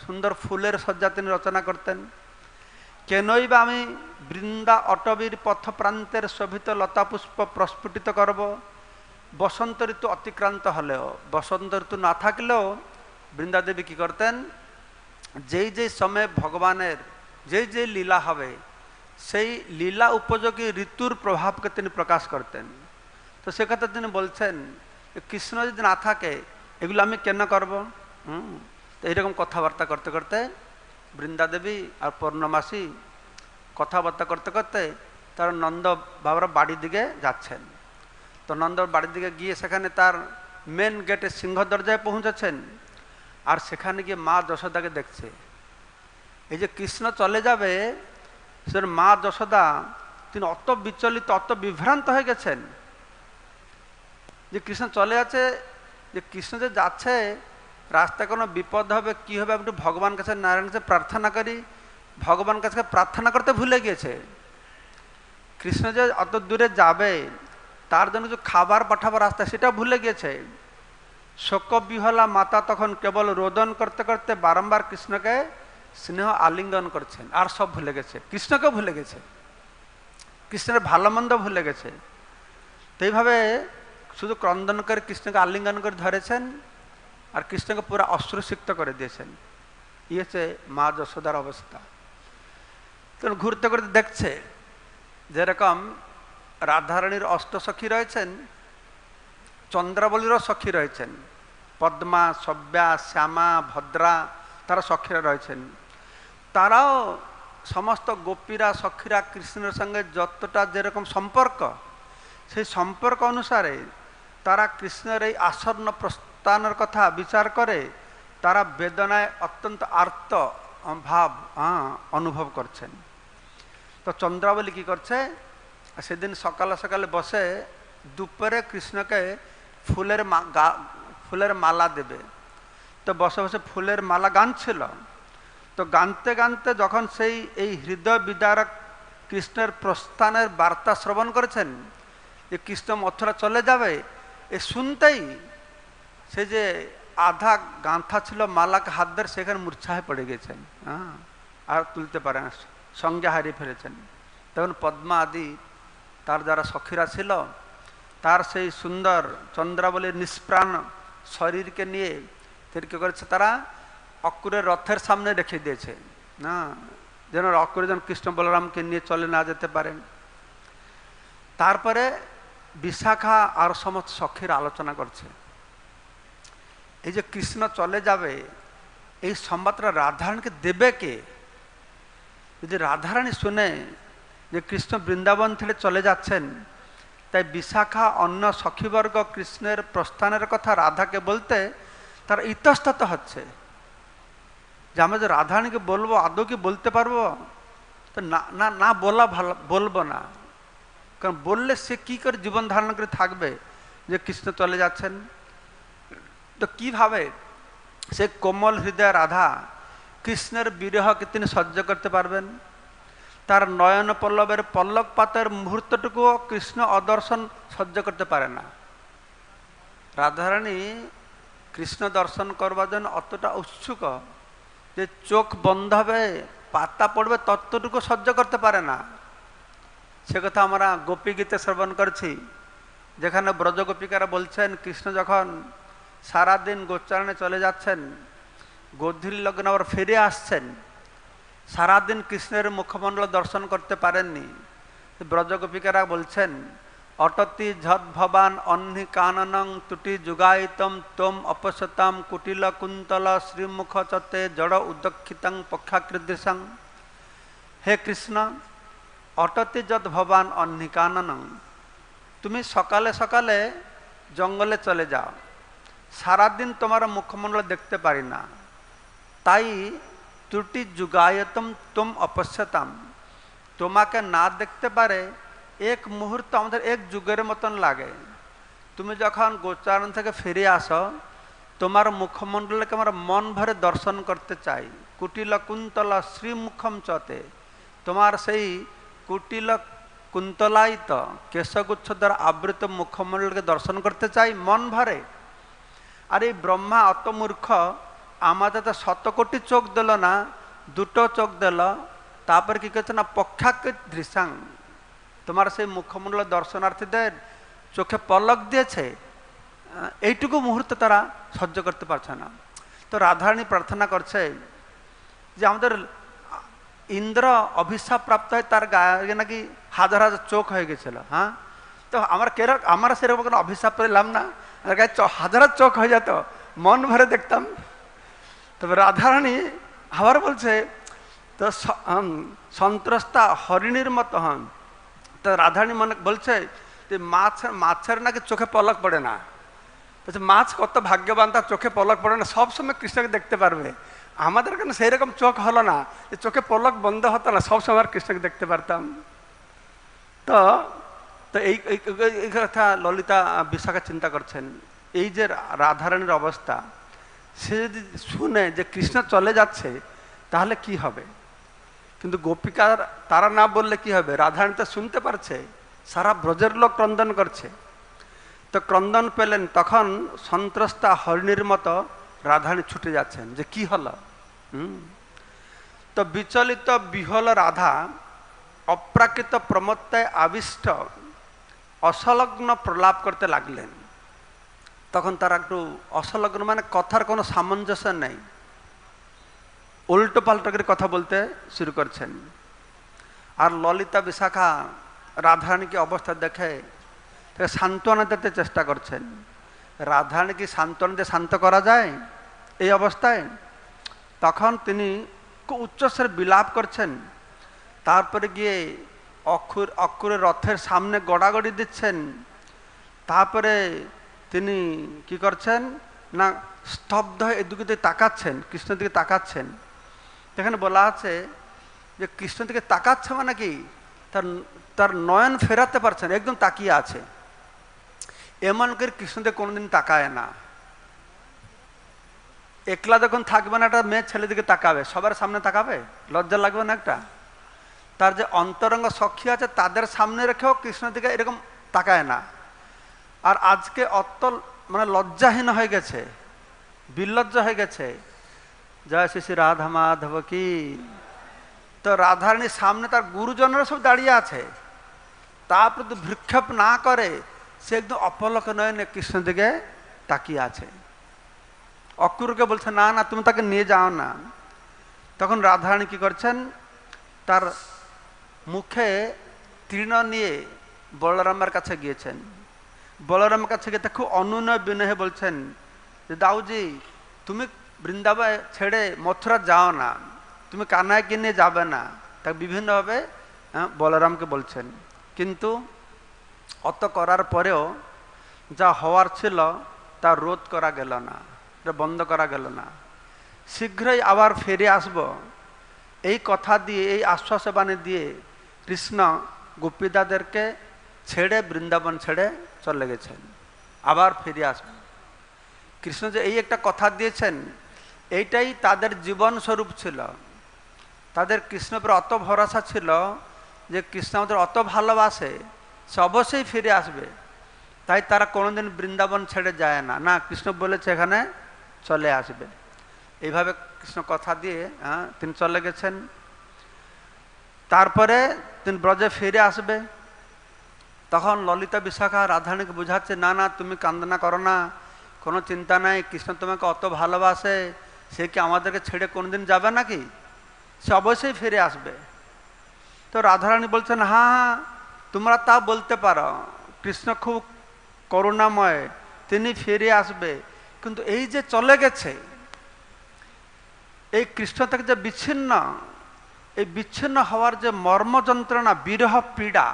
সুন্দর ফুলের সজ্জা তিনি রচনা করতেন। কেনই বা আমি বৃন্দা অটবীর পথ প্রান্তের শোভিত লতা পুষ্প প্রস্ফুটিত করব? বসন্ত ঋতু অতিক্রান্ত হলেও, বসন্ত ঋতু না থাকলেও বৃন্দাদেবী কী করতেন, যেই যেই সময়ে ভগবানের যেই যেই লীলা হবে, সেই লীলা উপযোগী ঋতুর প্রভাবকে তিনি প্রকাশ করতেন। তো সে কথা তিনি বলছেন, কৃষ্ণ যদি না থাকে এগুলো আমি কেন করব? তো এইরকম কথাবার্তা করতে করতে বৃন্দাদেবী আর পূর্ণমাসী কথাবার্তা করতে করতে তার নন্দ বাবার বাড়ির দিকে যাচ্ছেন। তো নন্দর বাড়ির দিকে গিয়ে সেখানে তার মেন গেটে সিংহ দরজায় পৌঁছেছেন। আর সেখানে গিয়ে মা যশোদাকে দেখছে। এই যে কৃষ্ণ চলে যাবে, সে মা যশোদা তিনি অত বিচলিত, অত বিভ্রান্ত হয়ে গেছেন যে কৃষ্ণ চলে যাচ্ছে, যে কৃষ্ণ যে যাচ্ছে, রাস্তায় কোনো বিপদ হবে, কি হবে, একটু ভগবান কাছে, নারায়ণ কাছে প্রার্থনা করি। ভগবান কাছে প্রার্থনা করতে ভুলে গিয়েছে। কৃষ্ণ যে অত দূরে যাবে, তার জন্য কিছু খাবার পাঠাবার রাস্তা, সেটাও ভুলে গিয়েছে। শোক বিহলা মাতা তখন কেবল রোদন করতে করতে বারম্বার কৃষ্ণকে স্নেহ আলিঙ্গন করছেন, আর সব ভুলে গেছে, কৃষ্ণকে ভুলে গেছে, কৃষ্ণের ভালো মন্দ ভুলে গেছে। তো এইভাবে শুধু ক্রন্দন করে কৃষ্ণকে আলিঙ্গন করে ধরেছেন আর কৃষ্ণকে পুরো অশ্রুসিক্ত করে দিয়েছেন। ই হচ্ছে মা যশোদার অবস্থা। তখন ঘুরতে ঘুরতে দেখছে যেরকম রাধারানীর অষ্টসখী রয়েছেন, চন্দ্রাবলীরও সখী রয়েছেন, পদ্মা, সব্যা, শ্যামা, ভদ্রা, তারা সখীরা রয়েছেন। তারাও সমস্ত গোপীরা সখীরা কৃষ্ণের সঙ্গে যতটা যেরকম সম্পর্ক, সেই সম্পর্ক অনুসারে তারা কৃষ্ণের এই আসন্ন প্রস্থানের কথা বিচার করে তারা বেদনায় অত্যন্ত আর্ত ভাব অনুভব করছেন। তো চন্দ্রাবলী কি করছে, সেদিন সকালে সকালে বসে দুপুরে কৃষ্ণকে ফুলের মালা দেবে। তো বসে বসে ফুলের মালা গানছিল। তো গানতে গানতে যখন সেই এই হৃদয় বিদারক কৃষ্ণের প্রস্থানের বার্তা শ্রবণ করেছেন যে কৃষ্ণ মথুরা চলে যাবে, এ শুনতেই সে যে আধা গাঁথা ছিল মালাকে হাত ধরে সেখানে মূর্ছা হয়ে পড়ে গেছেন, আর তুলতে পারে না, সঙ্গে হারিয়ে ফেলেছেন। তখন পদ্মা আদি তার যারা সখীরা ছিল তার সেই সুন্দর চন্দ্রাবলীর নিষ্প্রাণ শরীরকে নিয়ে কি করেছে, তারা অক্রুরের রথের সামনে রেখে দিয়েছে, না যেন অক্রুর যেন কৃষ্ণ বলরামকে নিয়ে চলে না যেতে পারেন। তারপরে বিশাখা আর সমস্ত সখীর আলোচনা করছে, এই যে কৃষ্ণ চলে যাবে এই সংবাদটা রাধারানীকে দেবে কে? যদি রাধারানী শুনে যে কৃষ্ণ বৃন্দাবন ছেড়ে চলে যাচ্ছেন, তাই বিশাখা অন্য সখীবর্গ কৃষ্ণের প্রস্থানের কথা রাধাকে বলতে তার ইতস্তত হচ্ছে যে আমরা যে রাধারানীকে বলবো, আদৌ কি বলতে পারবো? তো না না বলা ভালো, বলবো না, কারণ বললে সে কি করে জীবন ধারণ করে থাকবে যে কৃষ্ণ চলে যাচ্ছেন। তো কিভাবে সে কোমল হৃদয় রাধা কৃষ্ণের বিরহকে তিনি সহ্য করতে পারবেন? তার নয়ন পল্লবের পল্লবপাতের মুহূর্তটুকুও কৃষ্ণ অদর্শন সহ্য করতে পারে না। রাধারানী কৃষ্ণ দর্শন করবার জন্য অতটা উৎসুক যে চোখ বন্ধ হবে, পাতা পড়বে, ততটুকু সহ্য করতে পারে না। সে কথা আমরা গোপী গীতে শ্রবণ করছি, যেখানে ব্রজগোপিকারা বলছেন কৃষ্ণ যখন সারাদিন গোচারণে চলে যাচ্ছেন, গোধূলি লগ্ন আবার ফিরে আসছেন, সারাদিন কৃষ্ণের মুখমণ্ডল দর্শন করতে পারেননি। ব্রজগোপিকারা বলছেন অটতি ঝদ ভবান অহ্নি কাননং তুটি যুগায়িতম তোম অপসতাম কুটিল কুন্তল শ্রীমুখ চতে জড় উদক্ষিতং পক্ষাকৃদৃশং। হে কৃষ্ণ, অটতি যদ ভবান অহ্নি কাননং, তুমি সকালে সকালে জঙ্গলে চলে যাও, সারাদিন তোমার মুখমণ্ডল দেখতে পারি না, তাই ত্রুটি যুগায়তম তুম অপশ্যতাম, তোমাকে না দেখতে পারে এক মুহূর্ত আমাদের এক যুগের মতন লাগে। তুমি যখন গোচারণ থেকে ফিরে আসো, তোমার মুখমণ্ডলকে আমরা মন ভরে দর্শন করতে চাই। কুটিল কুন্তল শ্রীমুখম চতে, তোমার সেই কুটিল কুন্তলায়িত কেশগুচ্ছ দ্বারা আবৃত মুখমণ্ডলকে দর্শন করতে চাই মন ভরে। আর এই ব্রহ্মা অত মূর্খ, আমাদের তো 100 কোটি চোখ দিল না, 2টো চোখ দিল, তারপরে কি করছে না পক্ষাকৃত দৃশাং, তোমার সেই মুখমণ্ডল দর্শনার্থীদের চোখে পলক দিয়েছে, এইটুকু মুহূর্ত তারা সহ্য করতে পারছে না। তো রাধারানী প্রার্থনা করছে যে আমাদের ইন্দ্র অভিশাপ প্রাপ্ত হয়, তার গায়ে নাকি হাজার হাজার চোখ হয়ে গেছিল। হ্যাঁ, তো আমরা সেরকম কোনো অভিশাপ পেলাম না, গায়ে হাজার হাজার চোখ হয়ে যেত, মন ভরে দেখতাম। তবে রাধারানী আবার বলছে তো সন্ত্রস্তা হরিণীর মতো হন। তো রাধারানী মনে বলছে যে মাছের নাকি চোখে পলক পড়ে না। বলছে মাছ কত ভাগ্যবান, তার চোখে পলক পড়ে না, সবসময় কৃষ্ণকে দেখতে পারবে। আমাদের কেন সেই রকম চোখ হলো না যে চোখে পলক বন্ধ হতো না, সবসময় কৃষ্ণকে দেখতে পারতাম। তো তো এই কথা ললিতা বিশাখা চিন্তা করছেন, এই যে রাধারানীর অবস্থা, সে যদি শুনে যে কৃষ্ণ চলে যাচ্ছে তাহলে কি হবে। কিন্তু গোপিকার তারা না বললে কি হবে, রাধারানী তো শুনতে পারছে, সারা ব্রজের লোক ক্রন্দন করছে। তো ক্রন্দন পেলেন, তখন সন্ত্রস্তা হরিণীর মতো রাধারানী ছুটে যাচ্ছেন যে কি হলো। তো বিচলিত বিহল রাধা অপ্রাকৃত প্রমত্তায় আবিষ্ট অসলগ্ন প্রলাপ করতে লাগলেন। তখন তারা একটু অসলগ্ন মানে কথার কোনো সামঞ্জস্য নেই, উল্টো পাল্টো করে কথা বলতে শুরু করছেন। আর ললিতা বিশাখা রাধারানীকে অবস্থা দেখে তাকে সান্ত্বনা দিতে চেষ্টা করছেন। রাধারানী কি সান্ত্বনা দিয়ে শান্ত করা যায় এই অবস্থায়? তখন তিনি খুব উচ্চস্বরে বিলাপ করছেন, তারপরে গিয়ে অক্ষুরের রথের সামনে গড়াগড়ি দিচ্ছেন। তারপরে তিনি কি করছেন না স্তব্ধ হয়ে এদিকে দিকে তাকাচ্ছেন, কৃষ্ণের দিকে তাকাচ্ছেন। এখানে বলা আছে যে কৃষ্ণের দিকে তাকাচ্ছে মানে কি তার নয়ন ফেরাতে পারছেন, একদম তাকিয়ে আছে। এমন করে কৃষ্ণদেব কোনোদিন তাকায় না। একলা যখন থাকবে না, একটা মেয়ে ছেলে দিকে তাকাবে, সবার সামনে তাকাবে, লজ্জা লাগবে না একটা? তার যে অন্তরঙ্গ সখী আছে তাদের সামনে রেখেও কৃষ্ণ দিকে এরকম তাকায় না। আর আজকে অত মানে লজ্জাহীন হয়ে গেছে, বিলজ্জ হয়ে গেছে। জয় শ্রী শ্রী রাধা মাধব কি। তো রাধারানীর সামনে তার গুরুজনরা সব দাঁড়িয়ে আছে, তারপরে তো ভ্রুক্ষেপ না করে সে একদম অপলক নয়নে কৃষ্ণ দিকে তাকিয়ে আছে। অক্রুরকে বলছে না না তুমি তাকে নিয়ে যাও না। তখন রাধারানী কি করছেন, তার মুখে তৃণ নিয়ে বলরামের কাছে গিয়েছেন। বলরামের কাছে গিয়ে খুব অনুনয় বিনয়ে বলছেন যে দাউজি তুমি বৃন্দাবন ছেড়ে মথুরা যাও না, তুমি কানাইকে নিয়ে যাবে না। তাকে বিভিন্নভাবে বলরামকে বলছেন। কিন্তু অত করার পরেও যা হওয়ার ছিল তা রোধ করা গেল না, এটা বন্ধ করা গেল না। শীঘ্রই আবার ফিরে আসব এই কথা দিয়ে, এই আশ্বাস বাণী দিয়ে কৃষ্ণ গোপীদাদেরকে ছেড়ে বৃন্দাবন ছেড়ে চলে গেছেন, আবার ফিরে আসবেন। কৃষ্ণ যে এই একটা কথা দিয়েছেন, এইটাই তাদের জীবন স্বরূপ ছিল। তাদের কৃষ্ণের উপর অত ভরসা ছিল যে কৃষ্ণ আমাদের অত ভালোবাসে, সে অবশ্যই ফিরে আসবে। তাই তারা কোনোদিন বৃন্দাবন ছেড়ে যায় না, না কৃষ্ণ বলেছে এখানে চলে আসবে। এইভাবে কৃষ্ণ কথা দিয়ে তিনি চলে গেছেন। তারপরে তিনি ব্রজে ফিরে আসবে। তখন ললিতা বিশাখা রাধারানীকে বোঝাচ্ছে না না তুমি কান্দনা করো না, কোনো চিন্তা নাই, কৃষ্ণ তোমাকে অত ভালোবাসে, সে কি আমাদেরকে ছেড়ে কোনোদিন যাবে নাকি, সে অবশ্যই ফিরে আসবে। তো রাধারানী বলছেন হ্যাঁ হ্যাঁ তোমরা তা বলতে পারো, কৃষ্ণ খুব করুণাময়, তিনি ফিরে আসবে। কিন্তু এই যে চলে গেছে, এই কৃষ্ণ থেকে যে বিচ্ছিন্ন, এই বিচ্ছিন্ন হওয়ার যে মর্ম যন্ত্রণা, বিরহ পীড়া,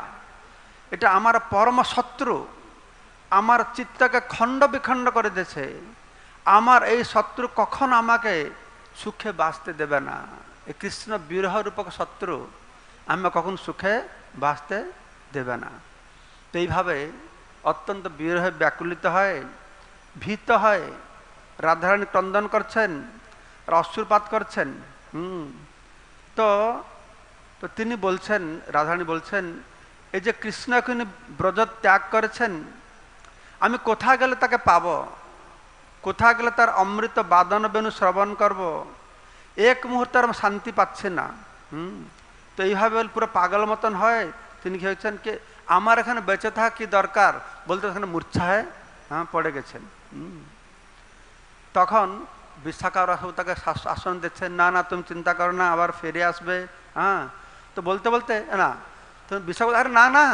এটা আমার পরম শত্রু, আমার চিত্তকে খণ্ড বিখণ্ড করে দিয়েছে। আমার এই শত্রু কখন আমাকে সুখে বাঁচতে দেবে না। এই কৃষ্ণ বিরহ রূপক শত্রু আমি কখন সুখে বাঁচতে দেবে না। তো এইভাবে অত্যন্ত বিরহে ব্যাকুলিত হয়, ভীত হয় রাধারানী ক্রন্দন করছেন, অশ্রুপাত করছেন। তো তিনি বলছেন, রাধারানী বলছেন এই যে কৃষ্ণ এখন ব্রজ ত্যাগ করেছেন, আমি কোথায় গেলে তাকে পাব, কোথায় গেলে তার অমৃত বাদন বেণু শ্রবণ করব, এক মুহূর্তে আমি শান্তি পাচ্ছি না। তো এইভাবে পুরো পাগল মতন হয়। তিনি কি হয়েছেন কি আমার এখানে বেঁচে থাকা কি দরকার বলতে এখানে মূর্ছায় পড়ে গেছেন। তখন বিশাখারা সব তাকে আশ্বাসন দিচ্ছেন না না তুমি চিন্তা করো না, আবার ফিরে আসবে। তো বলতে বলতে না তুমি বিশাখা আরে না না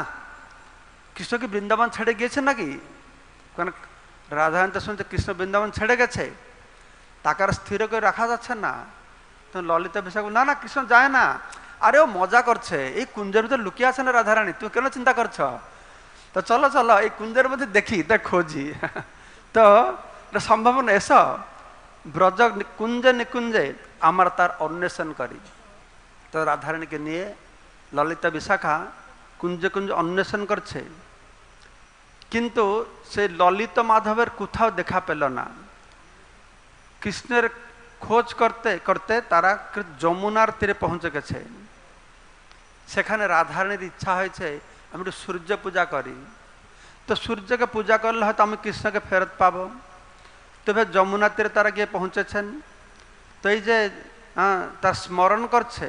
কৃষ্ণ কি বৃন্দাবন ছেড়ে গিয়েছে নাকি? কারণ রাধারানী তো শুনছে কৃষ্ণ বৃন্দাবন ছেড়ে গেছে, তাকে আর স্থির করে রাখা যাচ্ছে না। তো ললিতা বিশাখা না না কৃষ্ণ যায় না, আরে ও মজা করছে, এই কুঞ্জের ভিতরে লুকিয়ে আছে না রাধারানী, তুমি কেন চিন্তা করছ? তো চলো চলো এই কুঞ্জের মধ্যে দেখি, দেখ খোঁজি। তো এটা সম্ভাবনা, এসো ব্রজ কুঞ্জে নিকুঞ্জে আমরা তার অন্বেষণ করি। তো রাধারানীকে নিয়ে ললিতা বিশাখা কুঞ্জে কুঞ্জে অন্বেষণ করছে, কিন্তু সেই ললিত মাধবের কোথাও দেখা পেল না। কৃষ্ণের খোঁজ করতে করতে তারা যমুনার তীরে পৌঁছে গেছে। সেখানে রাধারানীর ইচ্ছা হয়েছে আমি একটু সূর্য পূজা করি। তো সূর্যকে পূজা করলে হয়তো আমি কৃষ্ণকে ফেরত পাবো। তবে যমুনা তীরে তারা গিয়ে পৌঁছেছেন। তো এই যে তার স্মরণ করছে,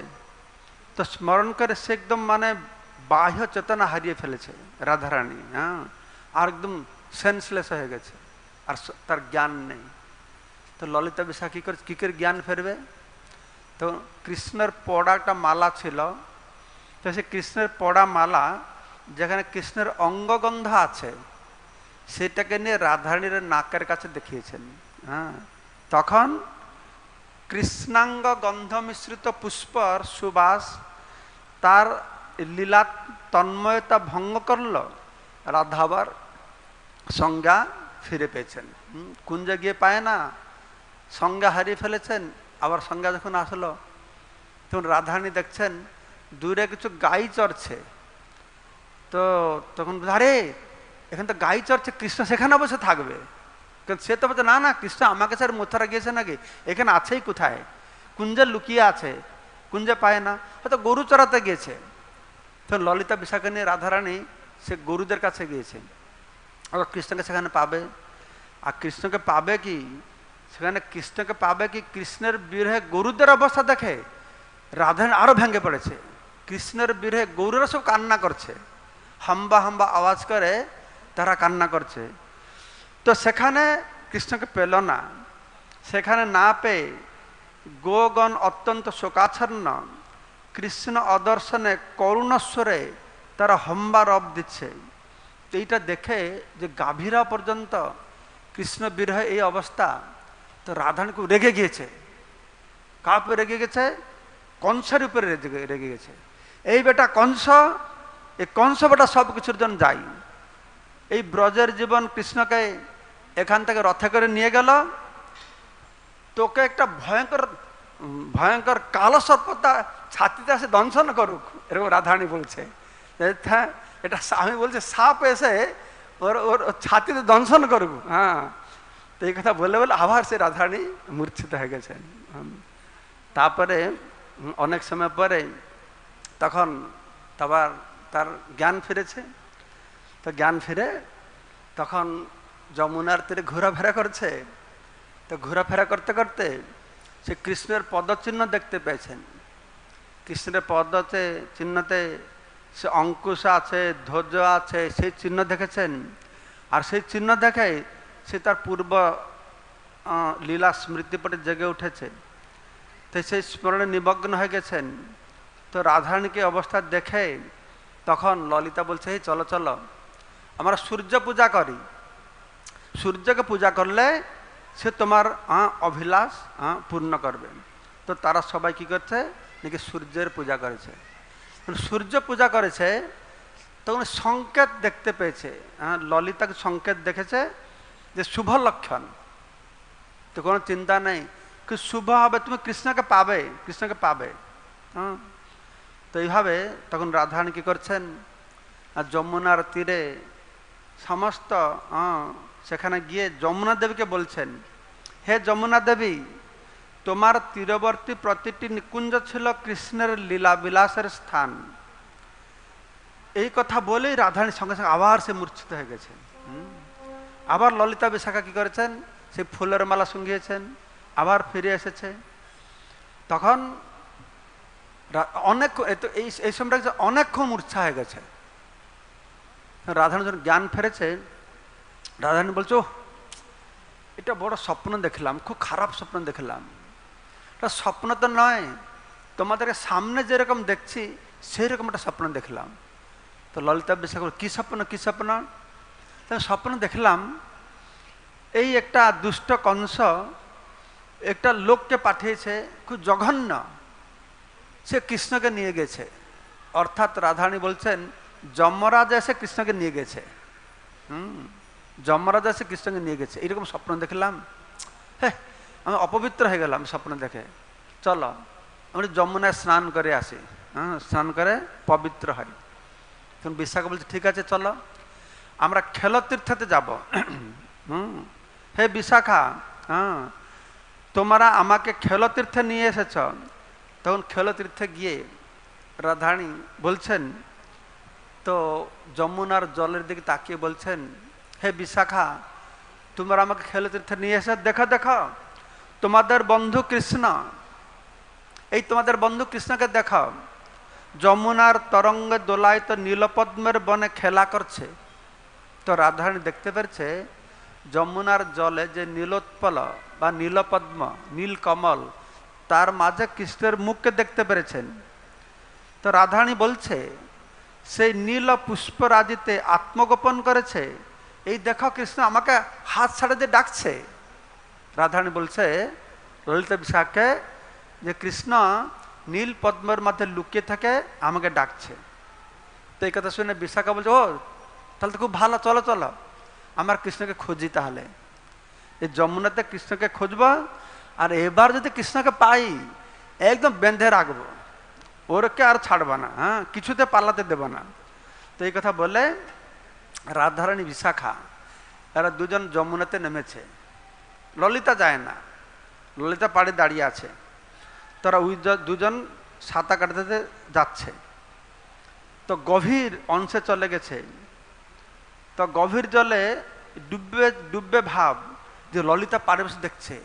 তো স্মরণ করে সে একদম মানে বাহ্য চেতনা হারিয়ে ফেলেছে রাধারানী। আর একদম সেন্সলেস হয়ে গেছে, আর তার জ্ঞান নেই। তো ললিতা বিশাখা কি করে জ্ঞান ফেরবে? তো কৃষ্ণের পড়া একটা মালা ছিল, তো সে কৃষ্ণের পড়া মালা যেখানে কৃষ্ণের অঙ্গগন্ধ আছে সেটাকে নিয়ে রাধারানীর নাকের কাছে দেখিয়েছেন। তখন কৃষ্ণাঙ্গ গন্ধ মিশ্রিত পুষ্পর সুবাস তার লীলা তন্ময়তা ভঙ্গ করল। রাধা আবার সংজ্ঞা ফিরে পেয়েছেন। কুঞ্জে গিয়ে পায় না, সংজ্ঞা হারিয়ে ফেলেছেন। আবার সংজ্ঞা যখন আসলো তখন রাধারানী দেখছেন দূরে কিছু গাই চড়ছে। তো তখন আরে এখানে তো গাই চড়ছে, কৃষ্ণ সেখানে বসে থাকবে? সে তো বলছে না না, কৃষ্ণ আমাকে স্যার মথুরা গিয়েছে নাকি, এখানে আছেই কোথায়, কুঞ্জে লুকিয়ে আছে, কুঞ্জে পায় না, হয়তো গরু চড়াতে গিয়েছে। তখন ললিতা বিশাখা নিয়ে রাধারানী সে গরুদের কাছে গিয়েছে, আবার কৃষ্ণকে সেখানে পাবে। আর কৃষ্ণকে পাবে কি সেখানে, কৃষ্ণকে পাবে কি কৃষ্ণের বিরহে গরুদের অবস্থা দেখে রাধারানী আরো ভেঙে পড়েছে। কৃষ্ণের বিরহে গরুরা সব কান্না করছে, হাম্বা হাম্বা আওয়াজ করে তারা কান্না করছে। তো সেখানে কৃষ্ণকে পেল না। সেখানে না পেয়ে গোগণ অত্যন্ত শোকাচ্ছন্ন, কৃষ্ণ অদর্শনে করুণস্বরে তারা হম্বা রব দিচ্ছে। এইটা দেখে যে গাভীরা পর্যন্ত কৃষ্ণ বিরহে এই অবস্থা, তো রাধারানী খুব রেগে গিয়েছে। কার উপরে রেগে গেছে? কংসের উপরে রেগে গেছে। এই বেটা কংস, এই কংস বেটা সব কিছুর জন্য যাই, এই ব্রজের জীবন কৃষ্ণকে এখান থেকে রথে করে নিয়ে গেল, তোকে একটা ভয়ঙ্কর ভয়ঙ্কর কালো সর্পতা ছাতিতে আসে দংশন করুক, এরকম রাধারানী বলছে। এটা আমি বলছি সাপ এসে ওর ওর ছাতিতে দংশন করুক। তো এই কথা বলে বলে আবার সে রাধারানী মূর্ছিত হয়ে গেছেন। তারপরে অনেক সময় পরে তখন আবার তার জ্ঞান ফিরেছে। তো জ্ঞান ফিরে তখন যমুনার তীরে ঘোরাফেরা করছে। তো ঘোরাফেরা করতে করতে সে কৃষ্ণের পদচিহ্ন দেখতে পেয়েছেন। কৃষ্ণের চিহ্নতে সে অঙ্কুশ আছে, ধ্বজ আছে, সেই চিহ্ন দেখেছেন। আর সেই চিহ্ন দেখে সে তার পূর্ব লীলা স্মৃতিপটে জেগে উঠেছে। তো সেই স্মরণে নিমগ্ন হয়ে গেছেন। তো রাধারানীকে অবস্থা দেখে তখন ললিতা বলছে, এই চলো চলো আমরা সূর্য পূজা করি, সূর্যকে পূজা করলে সে তোমার অভিলাষ পূর্ণ করবে। তো তারা সবাই কি করছে নাকি সূর্যের পূজা করেছে। সূর্য পূজা করেছে তখন সংকেত দেখতে পেয়েছে। ললিতাকে সংকেত দেখেছে যে শুভ লক্ষণ। তো কোনো চিন্তা নেই, কি শুভ হবে, তুমি কৃষ্ণকে পাবে, কৃষ্ণকে পাবে। তো এইভাবে তখন রাধারানী কি করছেন, যমুনার তীরে সমস্ত সেখানে গিয়ে যমুনা দেবীকে বলছেন, হে যমুনা দেবী, তোমার তীরবর্তী প্রতিটি নিকুঞ্জ ছিল কৃষ্ণের লীলা বিলাসের স্থান। এই কথা বলেই রাধারানীর সঙ্গে সঙ্গে আবার সে মূর্ছিত হয়ে গেছেন। আবার ললিতা বিশাখা কি করেছেন, সেই ফুলের মালা শুঙ্গিয়েছেন, আবার ফিরে এসেছে। তখন অনেক এই সময়টা অনেকক্ষণ মূর্ছা হয়ে গেছে। রাধারানী যখন জ্ঞান ফেরেছে, রাধারানী বলছো এটা বড় স্বপ্ন দেখলাম, খুব খারাপ স্বপ্ন দেখলাম। এটা স্বপ্ন তো নয়, তোমাদেরকে সামনে যেরকম দেখছি সেই রকম একটা স্বপ্ন দেখলাম। তো ললিতা বিশাখা বলল, কি স্বপ্ন, কি স্বপ্ন? স্বপ্ন দেখলাম এই একটা দুষ্ট কংস একটা লোককে পাঠিয়েছে, খুব জঘন্য, সে কৃষ্ণকে নিয়ে গেছে। অর্থাৎ রাধারানী বলছেন যমরাজ এসে কৃষ্ণকে নিয়ে গেছে। যমরাজ এসে কৃষ্ণকে নিয়ে গেছে, এইরকম স্বপ্ন দেখলাম। হ্যাঁ, আমি অপবিত্র হয়ে গেলাম স্বপ্ন দেখে। চলো আমরা যমুনায় স্নান করে আসি, স্নান করে পবিত্র হয়। তখন বিশাখা বলছে ঠিক আছে চলো আমরা খেলতীর্থতে যাব। হে বিশাখা, তোমরা আমাকে খেলতীর্থে নিয়ে এসেছ। তখন খেলতীর্থে গিয়ে রাধারানী বলছেন, তো যমুনার জলের দিকে তাকিয়ে বলছেন, হে বিশাখা, তোমরা আমাকে খেলে তীর্থে নিয়ে এসে দেখো দেখো তোমাদের বন্ধু কৃষ্ণ, এই তোমাদের বন্ধু কৃষ্ণকে দেখো, যমুনার তরঙ্গে দোলায়িত নীলপদ্মের বনে খেলা করছে। তো রাধারানী দেখতে পেরেছে যমুনার জলে যে নীলোৎপল বা নীলপদ্ম, নীলকমল, তার মাঝে কৃষ্ণের মুখকে দেখতে পেরেছেন। তো রাধারানী বলছে, সেই নীল পুষ্পরাজিতে আত্মগোপন করেছে, এই দেখো কৃষ্ণ আমাকে হাত ছাড়ে দিয়ে ডাকছে। রাধারানী বলছে ললিতা বিশাখাকে যে কৃষ্ণ নীল পদ্মের মধ্যে লুকিয়ে থাকে, আমাকে ডাকছে। তো এই কথা শুনে বিশাখা বলছে, ও তাহলে তো খুব ভালো, চলো চলো আমার কৃষ্ণকে খুঁজি, তাহলে এই যমুনাতে কৃষ্ণকে খুঁজবো, আর এবার যদি কৃষ্ণকে পাই একদম বেঁধে রাখবো, ওরকে আর ছাড়বো না, হ্যাঁ, কিছুতে পালাতে দেব না। তো এই কথা বলে রাধারানী বিশাখা এরা দুজন যমুনাতে নেমেছে। ললিতা যায় না, ললিতা পাড়ে দাঁড়িয়ে আছে। তারা ওই দুজন সাঁতার কাটতে যাচ্ছে। তো গভীর অংশে চলে গেছে। তো গভীর জলে ডুববে ডুববে ভাব, যে ললিতা পাড়ে বসে দেখছে,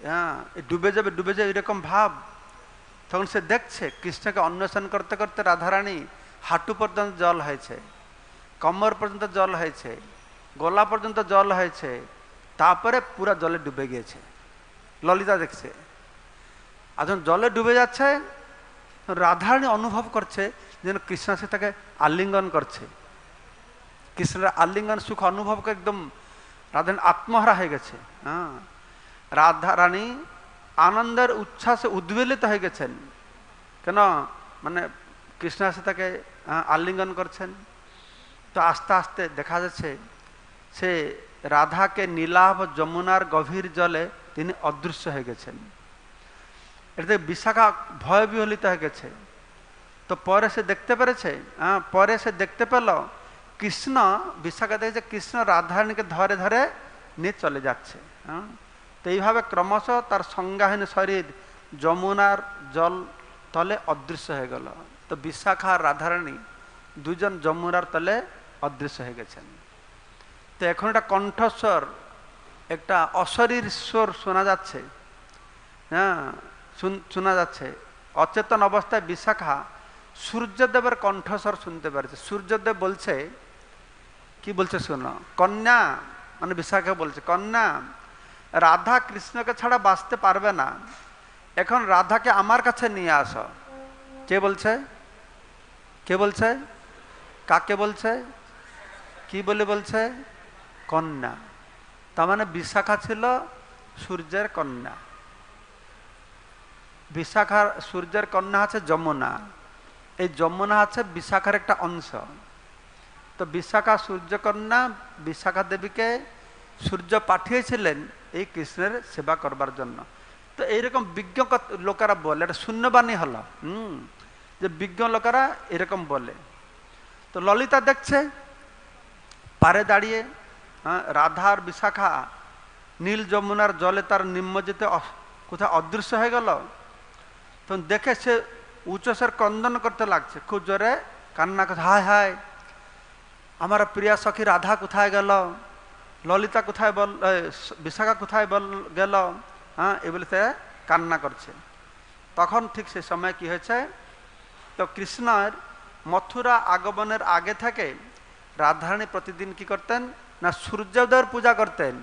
হ্যাঁ ডুবে যাবে ডুবে যাবে এরকম ভাব। তখন সে দেখছে কৃষ্ণকে অন্বেষণ করতে করতে রাধারানী হাঁটু পর্যন্ত জল হয়েছে, কমর পর্যন্ত জল হয়েছে, গলা পর্যন্ত জল হয়েছে, তারপরে পুরা জলে ডুবে গিয়েছে। ললিতা দেখছে। আর যখন জলে ডুবে যাচ্ছে, রাধারানী অনুভব করছে যেন কৃষ্ণ সে তাকে আলিঙ্গন করছে। কৃষ্ণের আলিঙ্গন সুখ অনুভব করে একদম রাধারানী আত্মহারা হয়ে গেছে। হ্যাঁ, রাধারানী আনন্দের উচ্ছ্বাসে উদ্বেলিত হয়ে গেছেন। কেন? মানে কৃষ্ণ এসে তাকে আলিঙ্গন করছেন। তো আস্তে আস্তে দেখা যাচ্ছে সে রাধাকে নীলাভ যমুনার গভীর জলে তিনি অদৃশ্য হয়ে গেছেন। এটাতে বিশাখা ভয় বিহলিত হয়ে গেছে। তো পরে সে দেখতে পেরেছে, পরে সে দেখতে পেল কৃষ্ণ, বিশাখা দেখেছে কৃষ্ণ রাধারানীকে ধরে ধরে নিয়ে চলে যাচ্ছে। তো এইভাবে ক্রমশ তার সংজ্ঞাহীন শরীর যমুনার জল তলে অদৃশ্য হয়ে গেল। তো বিশাখা আর রাধারানী দুজন যমুনার তলে অদৃশ্য হয়ে গেছেন। তো এখন একটা কণ্ঠস্বর, একটা অশরীর স্বর শোনা যাচ্ছে। হ্যাঁ, শোনা যাচ্ছে। অচেতন অবস্থায় বিশাখা সূর্যদেবের কণ্ঠস্বর শুনতে পারছে। সূর্যদেব বলছে, কি বলছে শোনো, কন্যা, মানে বিশাখা বলছে, কন্যা, রাধা কৃষ্ণকে ছাড়া বাঁচতে পারবে না, এখন রাধাকে আমার কাছে নিয়ে আসো। কে বলছে? কে বলছে? কাকে বলছে? কি বলে বলছে? কন্যা। তার মানে বিশাখা ছিল সূর্যের কন্যা। বিশাখার সূর্যের কন্যা আছে যমুনা। এই যমুনা আছে বিশাখার একটা অংশ। তো বিশাখা সূর্যকন্যা, বিশাখা দেবীকে সূর্য পাঠিয়েছিলেন এই কৃষ্ণের সেবা করবার জন্য। তো এইরকম বিজ্ঞ লোকেরা বলে, এটা শূন্যবাণী হলো, যে বিজ্ঞ লোকেরা এরকম বলে। তো ললিতা দেখছে পারে দাঁড়িয়ে, রাধা আর বিশাখা নীল যমুনার জলে তার নিমজ্জিতে কোথায় অদৃশ্য হয়ে গেল। তখন দেখে সে উচ্চস্বর ক্রন্দন করতে লাগছে, খুব জোরে কান্না করছে, হায় হায় আমার প্রিয়া সখী রাধা কোথায় গেল, ললিতা কোথায় বল, বিশাখা কোথায় গেল, হ্যাঁ এই বলে সে কান্না করছে। তখন ঠিক সে সময় কি হয়েছে, তো কৃষ্ণের মথুরা আগমনের আগে থেকে রাধারানী প্রতিদিন কি করতেন না, সূর্যোদয়ের পূজা করতেন।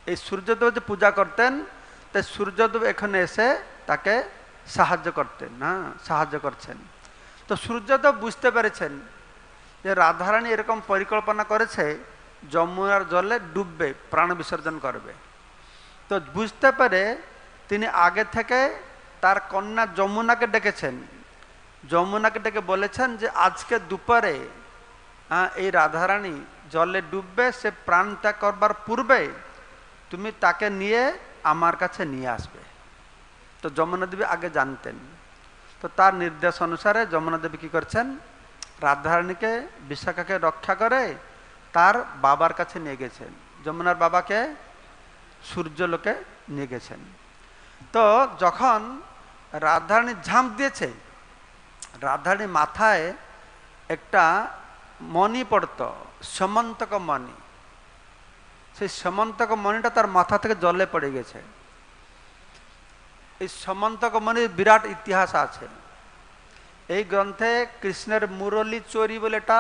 এই সূর্যোদয় যে পূজা করতেন, তাই সূর্যোদয় এখানে এসে তাকে সাহায্য করতেন, হ্যাঁ সাহায্য করছেন। তো সূর্যোদয় বুঝতে পেরেছেন যে রাধারানী এরকম পরিকল্পনা করেছে যমুনার জলে ডুববে, প্রাণ বিসর্জন করবে। তো বুঝতে পেরে তিনি আগে থেকে তার কন্যা যমুনাকে ডেকেছেন। যমুনাকে ডেকে বলেছেন যে আজকে দুপুরে এই রাধারানী জলে ডুববে, সে প্রাণ ত্যাগ করবার পূর্বে তুমি তাকে নিয়ে আমার কাছে নিয়ে আসবে। তো যমুনা দেবী আগে জানতেন। তো তার নির্দেশ অনুসারে যমুনা দেবী কী করছেন, রাধারানীকে, বিশাখাকে রক্ষা করে তার বাবার কাছে নিয়ে গেছেন। যমুনার বাবাকে সূর্যলোকে নিয়ে গেছেন। তো যখন রাধারানী ঝাঁপ দিয়েছে, রাধারানী মাথায় একটা মণি পড়তো, সমন্তক মণি। সেই সমন্তক মণিটা তার মাথা থেকে জলে পড়ে গেছে। এই সমন্তক মণির বিরাট ইতিহাস আছে। এই গ্রন্থে কৃষ্ণের মুরলী চোরি বলে একটা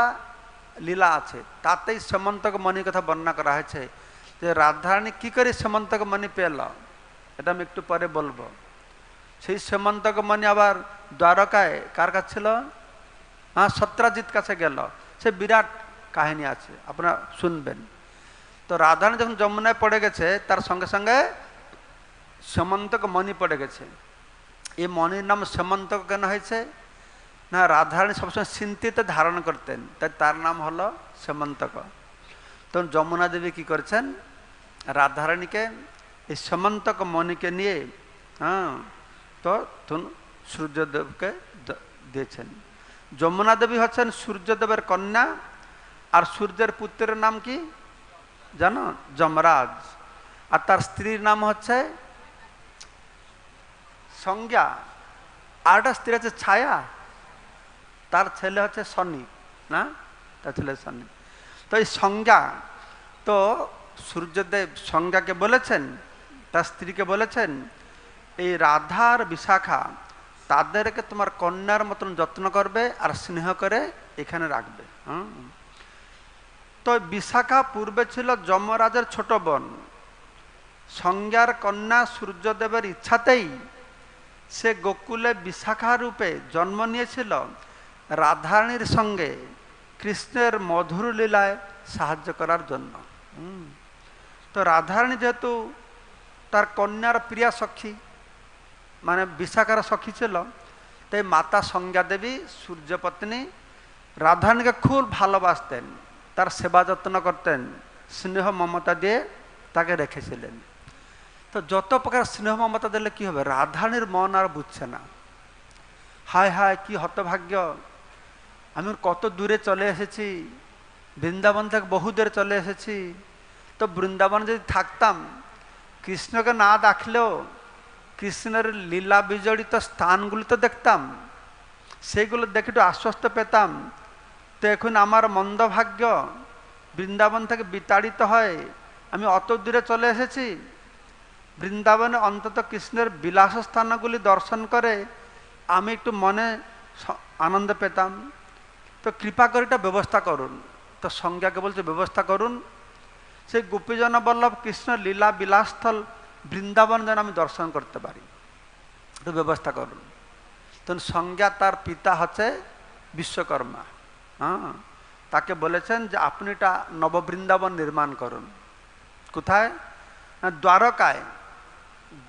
লীলা আছে, তাতেই সমন্তক মণির কথা বর্ণনা করা হয়েছে যে রাধারানী কি করে সমন্তক মণি পেল, এটা আমি একটু পরে বলবো। সেই সমন্তক মণি আবার দ্বারকায় কার কাছে ছিল? হ্যাঁ, সত্রাজিৎ কাছে গেল। সে বিরাট কাহিনী আছে, আপনারা শুনবেন। তো রাধারানী যখন যমুনায় পড়ে গেছে, তার সঙ্গে সঙ্গে সমন্তক মণি পড়ে গেছে। এই মণির নাম সমন্তক কেন হয়েছে না, রাধারানী সবসময় সিন্তিতে ধারণ করতেন, তাই তার নাম হলো সমন্তক। তখন যমুনা দেবী কি করেছেন, রাধারানীকে এই সমন্তক মণিকে নিয়ে তো সূর্যদেবকে দিয়েছেন। যমুনা দেবী হচ্ছেন সূর্যদেবের কন্যা, আর সূর্যের পুত্রের নাম কি জানো? যমরাজ। আর তার স্ত্রীর নাম হচ্ছে সংজ্ঞা, আর একটা স্ত্রী হচ্ছে ছায়া, তার ছেলে হচ্ছে শনি, না তার ছেলে শনি। তো এই সংজ্ঞা, তো সূর্যদেব সংজ্ঞাকে বলেছেন, তার স্ত্রীকে বলেছেন, এই রাধার বিশাখা তাদেরকে তোমার কন্যার মতন যত্ন করবে আর স্নেহ করে এখানে রাখবে। তো বিশাখা পূর্বে ছিল যমরাজের ছোট বোন। সংজ্ঞার কন্যা সূর্যদেবের ইচ্ছাতেই সে গোকুলে বিশাখা রূপে জন্ম নিয়েছিল রাধারানীর সঙ্গে কৃষ্ণের মধুর লীলায় সাহায্য করার জন্য। তো রাধারানী যেহেতু তার কন্যার প্রিয়া সখী, মানে বিশাখার সখী ছিল, তাই মাতা সংজ্ঞা দেবী সূর্যপত্নী রাধারানীকে খুব ভালোবাসতেন, তার সেবা যত্ন করতেন, স্নেহ মমতা দিয়ে তাকে রেখেছিলেন। তো যত প্রকার স্নেহ মমতা দিলে কি হবে, রাধারানীর মন আর বুঝছে না। হায় হায় কি হতভাগ্য, আমি কত দূরে চলে এসেছি, বৃন্দাবন থেকে বহু দূরে চলে এসেছি। তো বৃন্দাবনে যদি থাকতাম, কৃষ্ণকে না দেখলেও কৃষ্ণের লীলা বিজড়িত স্থানগুলি তো দেখতাম, সেইগুলো দেখে একটু আশ্বস্ত পেতাম। তো এখন আমার মন্দ ভাগ্য, বৃন্দাবন থেকে বিতাড়িত হয় আমি অত দূরে চলে এসেছি। বৃন্দাবনে অন্তত কৃষ্ণের বিলাস স্থানগুলি দর্শন করে আমি একটু মনে আনন্দ পেতাম। তো কৃপা করে এটা ব্যবস্থা করুন। তো সংজ্ঞাকে বলছে ব্যবস্থা করুন, সেই গোপীজন বল্লভ কৃষ্ণ লীলা বিলাসস্থল বৃন্দাবন যেন আমি দর্শন করতে পারি, তো ব্যবস্থা করুন। তখন সংজ্ঞা তার পিতা হচ্ছে বিশ্বকর্মা, তাকে বলেছেন যে আপনি এটা নববৃন্দাবন নির্মাণ করুন। কোথায়? দ্বারকায়।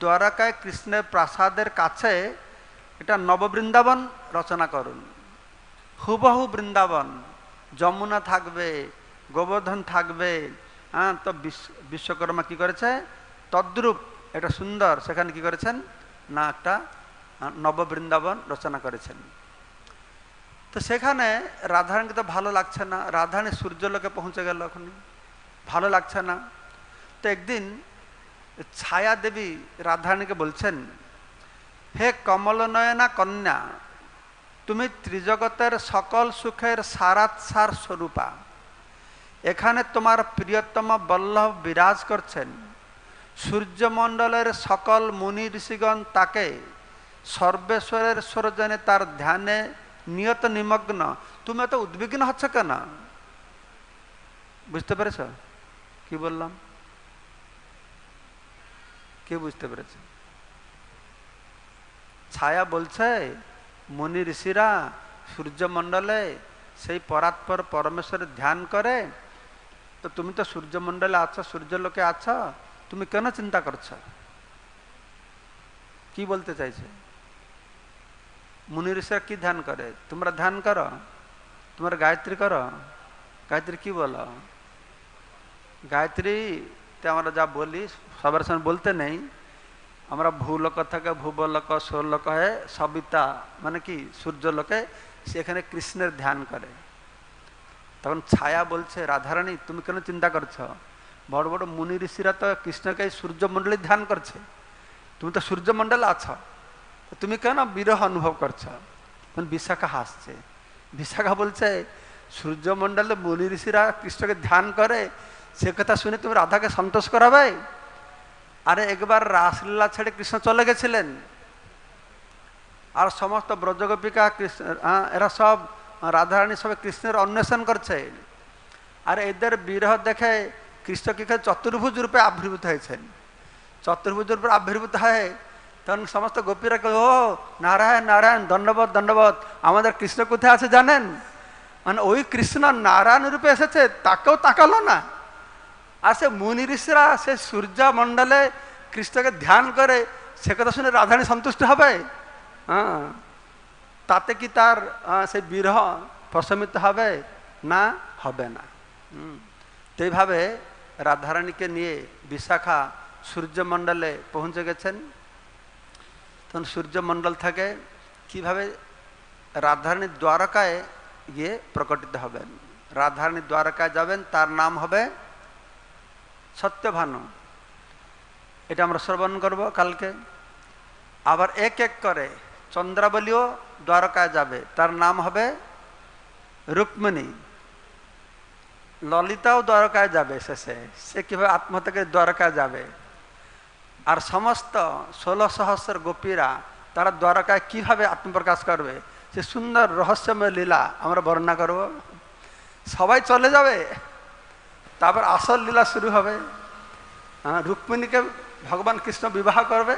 দ্বারকায় কৃষ্ণের প্রাসাদের কাছে এটা নববৃন্দাবন রচনা করুন, হুবহু বৃন্দাবন, যমুনা থাকবে, গোবর্ধন থাকবে। তো বিশ্বকর্মা কি করেছে, তদ্রূপ এটা সুন্দর সেখানে কি করেছেন না, একটা নববৃন্দাবন রচনা করেছেন। তো সেখানে রাধারানীকে তো ভালো লাগছে না, রাধারানী সূর্যলোকে পৌঁছে গেল, এখন ভালো লাগছে না। তো একদিন ছায়া দেবী রাধারানীকে বলছেন, হে কমলনয়না কন্যা, তুমি ত্রিজগতের সকল সুখের সারাৎসার স্বরূপা, এখানে তোমার প্রিয়তম বল্লভ বিরাজ করছেন। সূর্যমণ্ডলের সকল মুনি ঋষিগণ তাকে সর্বেশ্বরের সরজনে তার ধ্যানে নিয়ত নিমগ্ন। তুমি এত উদ্বিগ্ন হচ্ছ কেন? বুঝতে পেরেছ কি বললাম? কে বুঝতে পেরেছে? ছায়া বলছে মুনি ঋষিরা সূর্যমণ্ডলে সেই পরাৎপর পরমেশ্বরের ধ্যান করে, তো তুমি তো সূর্যমণ্ডলে আছো, সূর্যলোকে আছো, তুমি কেন চিন্তা করছো? কি বলতে চাইছে? মুনি ঋষিরা কি ধ্যান করে? তোমরা ধ্যান করো, তোমরা গায়ত্রী করো। গায়ত্রী কি বলো? গায়ত্রীতে আমরা যা বলি সবার সঙ্গে বলতে নেই, আমরা ভূলোক থেকে ভুবলোক স্বর্লোক হয়ে সবিতা মানে কি সূর্যলোকে, সেখানে কৃষ্ণের ধ্যান করে। তখন ছায়া বলছে, রাধারানী তুমি কেন চিন্তা করছো? বড় বড় মুনি ঋষিরা তো কৃষ্ণকে সূর্যমণ্ডলে ধ্যান করছে, তুমি তো সূর্যমণ্ডলে আছো, তুমি কেন বিরহ অনুভব করছো? তখন বিশাখা হাসছে, বিশাখা বলছে সূর্যমণ্ডলে মুনি ঋষিরা কৃষ্ণকে ধ্যান করে, সে কথা শুনে তুমি রাধাকে সন্তোষ করাবে? আরে একবার রাসলীলা ছেড়ে কৃষ্ণ চলে গেছিলেন, আর সমস্ত ব্রজগোপিকা কৃষ্ণ এরা সব রাধারানী সব কৃষ্ণের অন্বেষণ করছে, আর এদের বিরহ দেখে কৃষ্ণ কি চতুর্ভুজ রূপে আবির্ভূত হয়েছেন। চতুর্ভুজ রূপে আবির্ভূত হয় তখন সমস্ত গোপীরা কে, ও নারায়ণ নারায়ণ, দণ্ডবত দণ্ডবত, আমাদের কৃষ্ণ কোথায় আছে জানেন? মানে ওই কৃষ্ণ নারায়ণ রূপে এসেছে, তাকেও তাকালো না। আর সে মুনি ঋষিরা সে সূর্য মণ্ডলে কৃষ্ণকে ধ্যান করে, সে কথা শুনে রাধারানী সন্তুষ্ট হবে? হ্যাঁ, তাতে কি তার সেই বিরহ প্রশমিত হবে? না, হবে না। তো এইভাবে রাধারানীকে নিয়ে বিশাখা সূর্যমণ্ডলে পৌঁছে গেছেন। তখন সূর্যমণ্ডল থেকে কিভাবে রাধারানী দ্বারকায় গিয়ে প্রকটিত হবেন। রাধারানী দ্বারকায় যাবেন, তার নাম হবে সত্যভানু। এটা আমরা শ্রবণ করব কালকে। আবার এক এক করে চন্দ্রাবলীও দ্বারকায় যাবে, তার নাম হবে রুক্মিণী। ললিতাও দ্বারকায় যাবে শেষে, সে কিভাবে আত্মহত্যা করে দ্বারকায় যাবে। আর সমস্ত 16 সহস্র গোপীরা তারা দ্বারকায় কিভাবে আত্মপ্রকাশ করবে, সে সুন্দর রহস্যময় লীলা আমরা বর্ণনা করব। সবাই চলে যাবে, তারপর আসল লীলা শুরু হবে। রুক্মিণীকে ভগবান কৃষ্ণ বিবাহ করবে।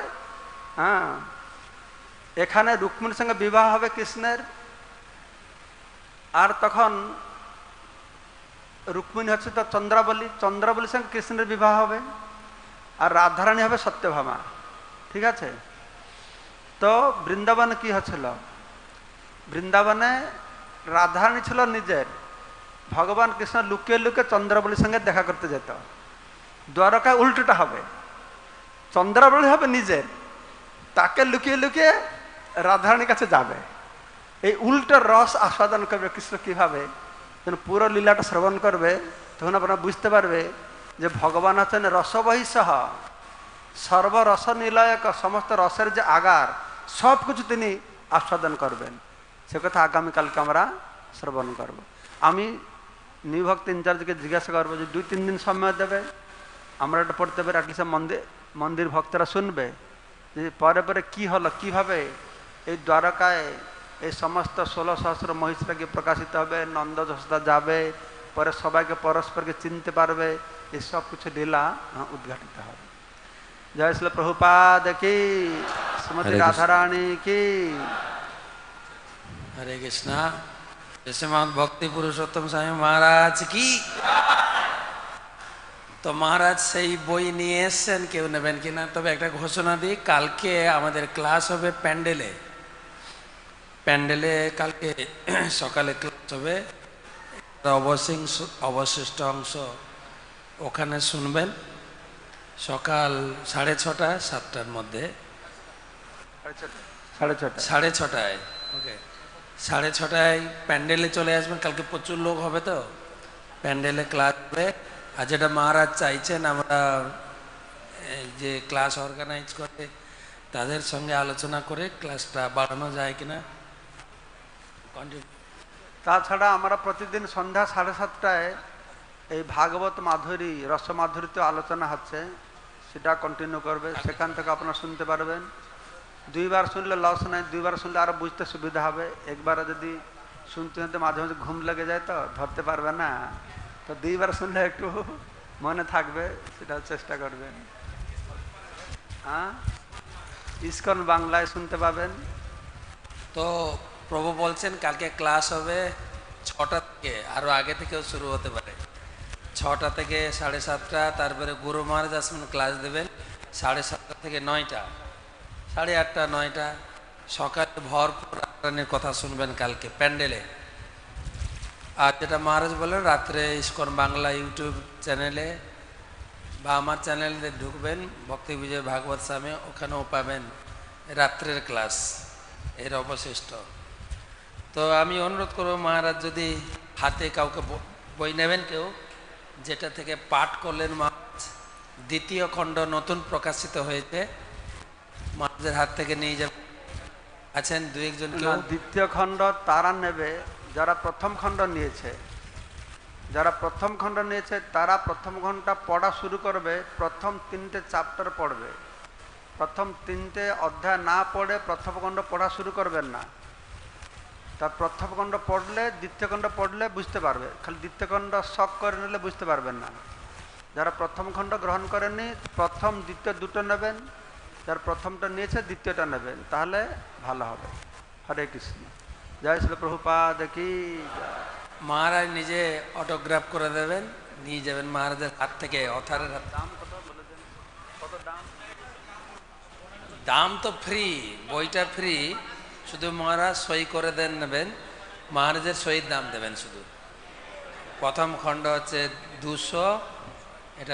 এখানে রুক্মিণীর সঙ্গে বিবাহ হবে কৃষ্ণের। আর তখন রুক্মিণী হচ্ছে তো চন্দ্রাবলী, চন্দ্রাবলীর সঙ্গে কৃষ্ণের বিবাহ হবে। আর রাধারানী হবে সত্যভামা। ঠিক আছে? তো বৃন্দাবনে কি হচ্ছিল? বৃন্দাবনে রাধারানী ছিল নিজের, ভগবান কৃষ্ণ লুকিয়ে লুকিয়ে চন্দ্রাবলীর সঙ্গে দেখা করতে যেত। দ্বারকায় উল্টোটা হবে, চন্দ্রাবলী হবে নিজের, তাকে লুকিয়ে লুকিয়ে রাধারানীর কাছে যাবে। এই উল্টো রস আস্বাদন করবে কৃষ্ণ কিভাবে। যখন পুরো লীলাটা শ্রবণ করবে তখন আপনারা বুঝতে পারবে যে ভগবান হচ্ছেন রসবহি সহ সর্বরস নিলয়ক, সমস্ত রসের যে আগার সব কিছু তিনি আস্বাদন করবেন। সে কথা আগামীকালকে আমরা শ্রবণ করব। আমি নিভক্ত ইনচার্জকে জিজ্ঞাসা করবো যে 2-3 দিন সময় দেবে, আমরা এটা পড়তে পারি, অ্যাটলিস্ট মন্দির ভক্তরা শুনবে যে পরে পরে কি হলো, কিভাবে এই দ্বারকায় এই সমস্ত 16 সহস্র মহিষরা কি প্রকাশিত হবে, নন্দ যশোদা যাবে, পরে সবাইকে পরস্পরকে চিনতে পারবে, এই সব কিছু লীলা উদ্ঘাটিত হবে। জয় শ্রী প্রভুপাদ কি, শ্রীমতী রাধারানী কি। হরে কৃষ্ণ। শ্রীমদ ভক্তি পুরুষোত্তম স্বামী মহারাজ কি। তো মহারাজ সেই বই নিয়ে এসছেন, কেউ নেবেন কিনা? তবে একটা ঘোষণা দিই, কালকে আমাদের ক্লাস হবে প্যান্ডেলে। প্যান্ডেলে কালকে সকালে ক্লাস হবে, অবশিষ্ট অংশ ওখানে শুনবেন সকাল 6:30 7টার মধ্যে। 6:30 ওকে, 6:30 প্যান্ডেলে চলে আসবেন। কালকে প্রচুর লোক হবে, তো প্যান্ডেলে ক্লাস হবে। আর যেটা মহারাজ চাইছেন, আমরা যে ক্লাস অর্গানাইজ করে তাদের সঙ্গে আলোচনা করে ক্লাসটা বাড়ানো যায় কিনা। তাছাড়া আমরা প্রতিদিন সন্ধ্যা 7:30টায় এই ভাগবত মাধুরী, রস মাধুরীতে আলোচনা হচ্ছে, সেটা কন্টিনিউ করবে। সেখান থেকে আপনারা শুনতে পারবেন। 2বার শুনলে লস নাই, 2বার শুনলে আরো বুঝতে সুবিধা হবে। একবারে যদি শুনতে শুনতে মাঝে মাঝে ঘুম লেগে যায় তো ধরতে পারবে না, তো 2বার শুনলে একটু মনে থাকবে, সেটা চেষ্টা করবেন। ইসকন বাংলায় শুনতে পাবেন। তো প্রভু বলছেন কালকে ক্লাস হবে 6টা থেকে, আরো আগে থেকেও শুরু হতে পারে। 6টা থেকে 7:30, তারপরে গুরু মহারাজ আসবেন, ক্লাস দেবেন 7:30 থেকে 9টা, 8:30 9টা। সকালে ভরপুর রাধারানীর কথা শুনবেন কালকে প্যান্ডেলে। আর যেটা মহারাজ বলেন, রাত্রে ইসকন বাংলা ইউটিউব চ্যানেলে বা আমার চ্যানেলে ঢুকবেন, ভক্তি বিজয় ভাগবত স্বামী, ওখানেও পাবেন রাত্রের ক্লাস এর অবশিষ্ট। তো আমি অনুরোধ করবো মহারাজ যদি হাতে কাউকে বই নেবেন কেউ, যেটা থেকে পাঠ করলেন মহারাজ, 2য় খণ্ড নতুন প্রকাশিত হয়েছে, মহারাজের হাত থেকে নিয়ে যাবেন। আছেন 2-1 জন কেউ? 2য় খণ্ড তারা নেবে যারা প্রথম খণ্ড নিয়েছে, যারা প্রথম খণ্ড নিয়েছে তারা প্রথম ঘন্টা পড়া শুরু করবে, প্রথম 3টে চ্যাপ্টার পড়বে। প্রথম 3টে অধ্যায় না পড়ে প্রথম খণ্ড পড়া শুরু করবেন না। তা প্রথম খণ্ড পড়লে দ্বিতীয় খণ্ড পড়লে বুঝতে পারবে, খালি দ্বিতীয় খণ্ড শখ করে নিলে বুঝতে পারবেন না। যারা প্রথম খণ্ড গ্রহণ করেননি প্রথম দ্বিতীয় দুটো নেবেন, যারা প্রথমটা নিয়েছে দ্বিতীয়টা নেবেন, তাহলে ভালো হবে। হরে কৃষ্ণ। জয় শ্রী প্রভুপাদ কি জয়। মহারাজ নিজে অটোগ্রাফ করে দেবেন, নিয়ে যাবেন মহারাজের হাত থেকে, অথারের হাত। দাম কত বলে দেন? কত দাম? দাম তো ফ্রি, বইটা ফ্রি, শুধু মহারাজ সই করে দেন নেবেন, মহারাজের সইয়ের দাম দেবেন শুধু। প্রথম খণ্ড হচ্ছে 200, এটা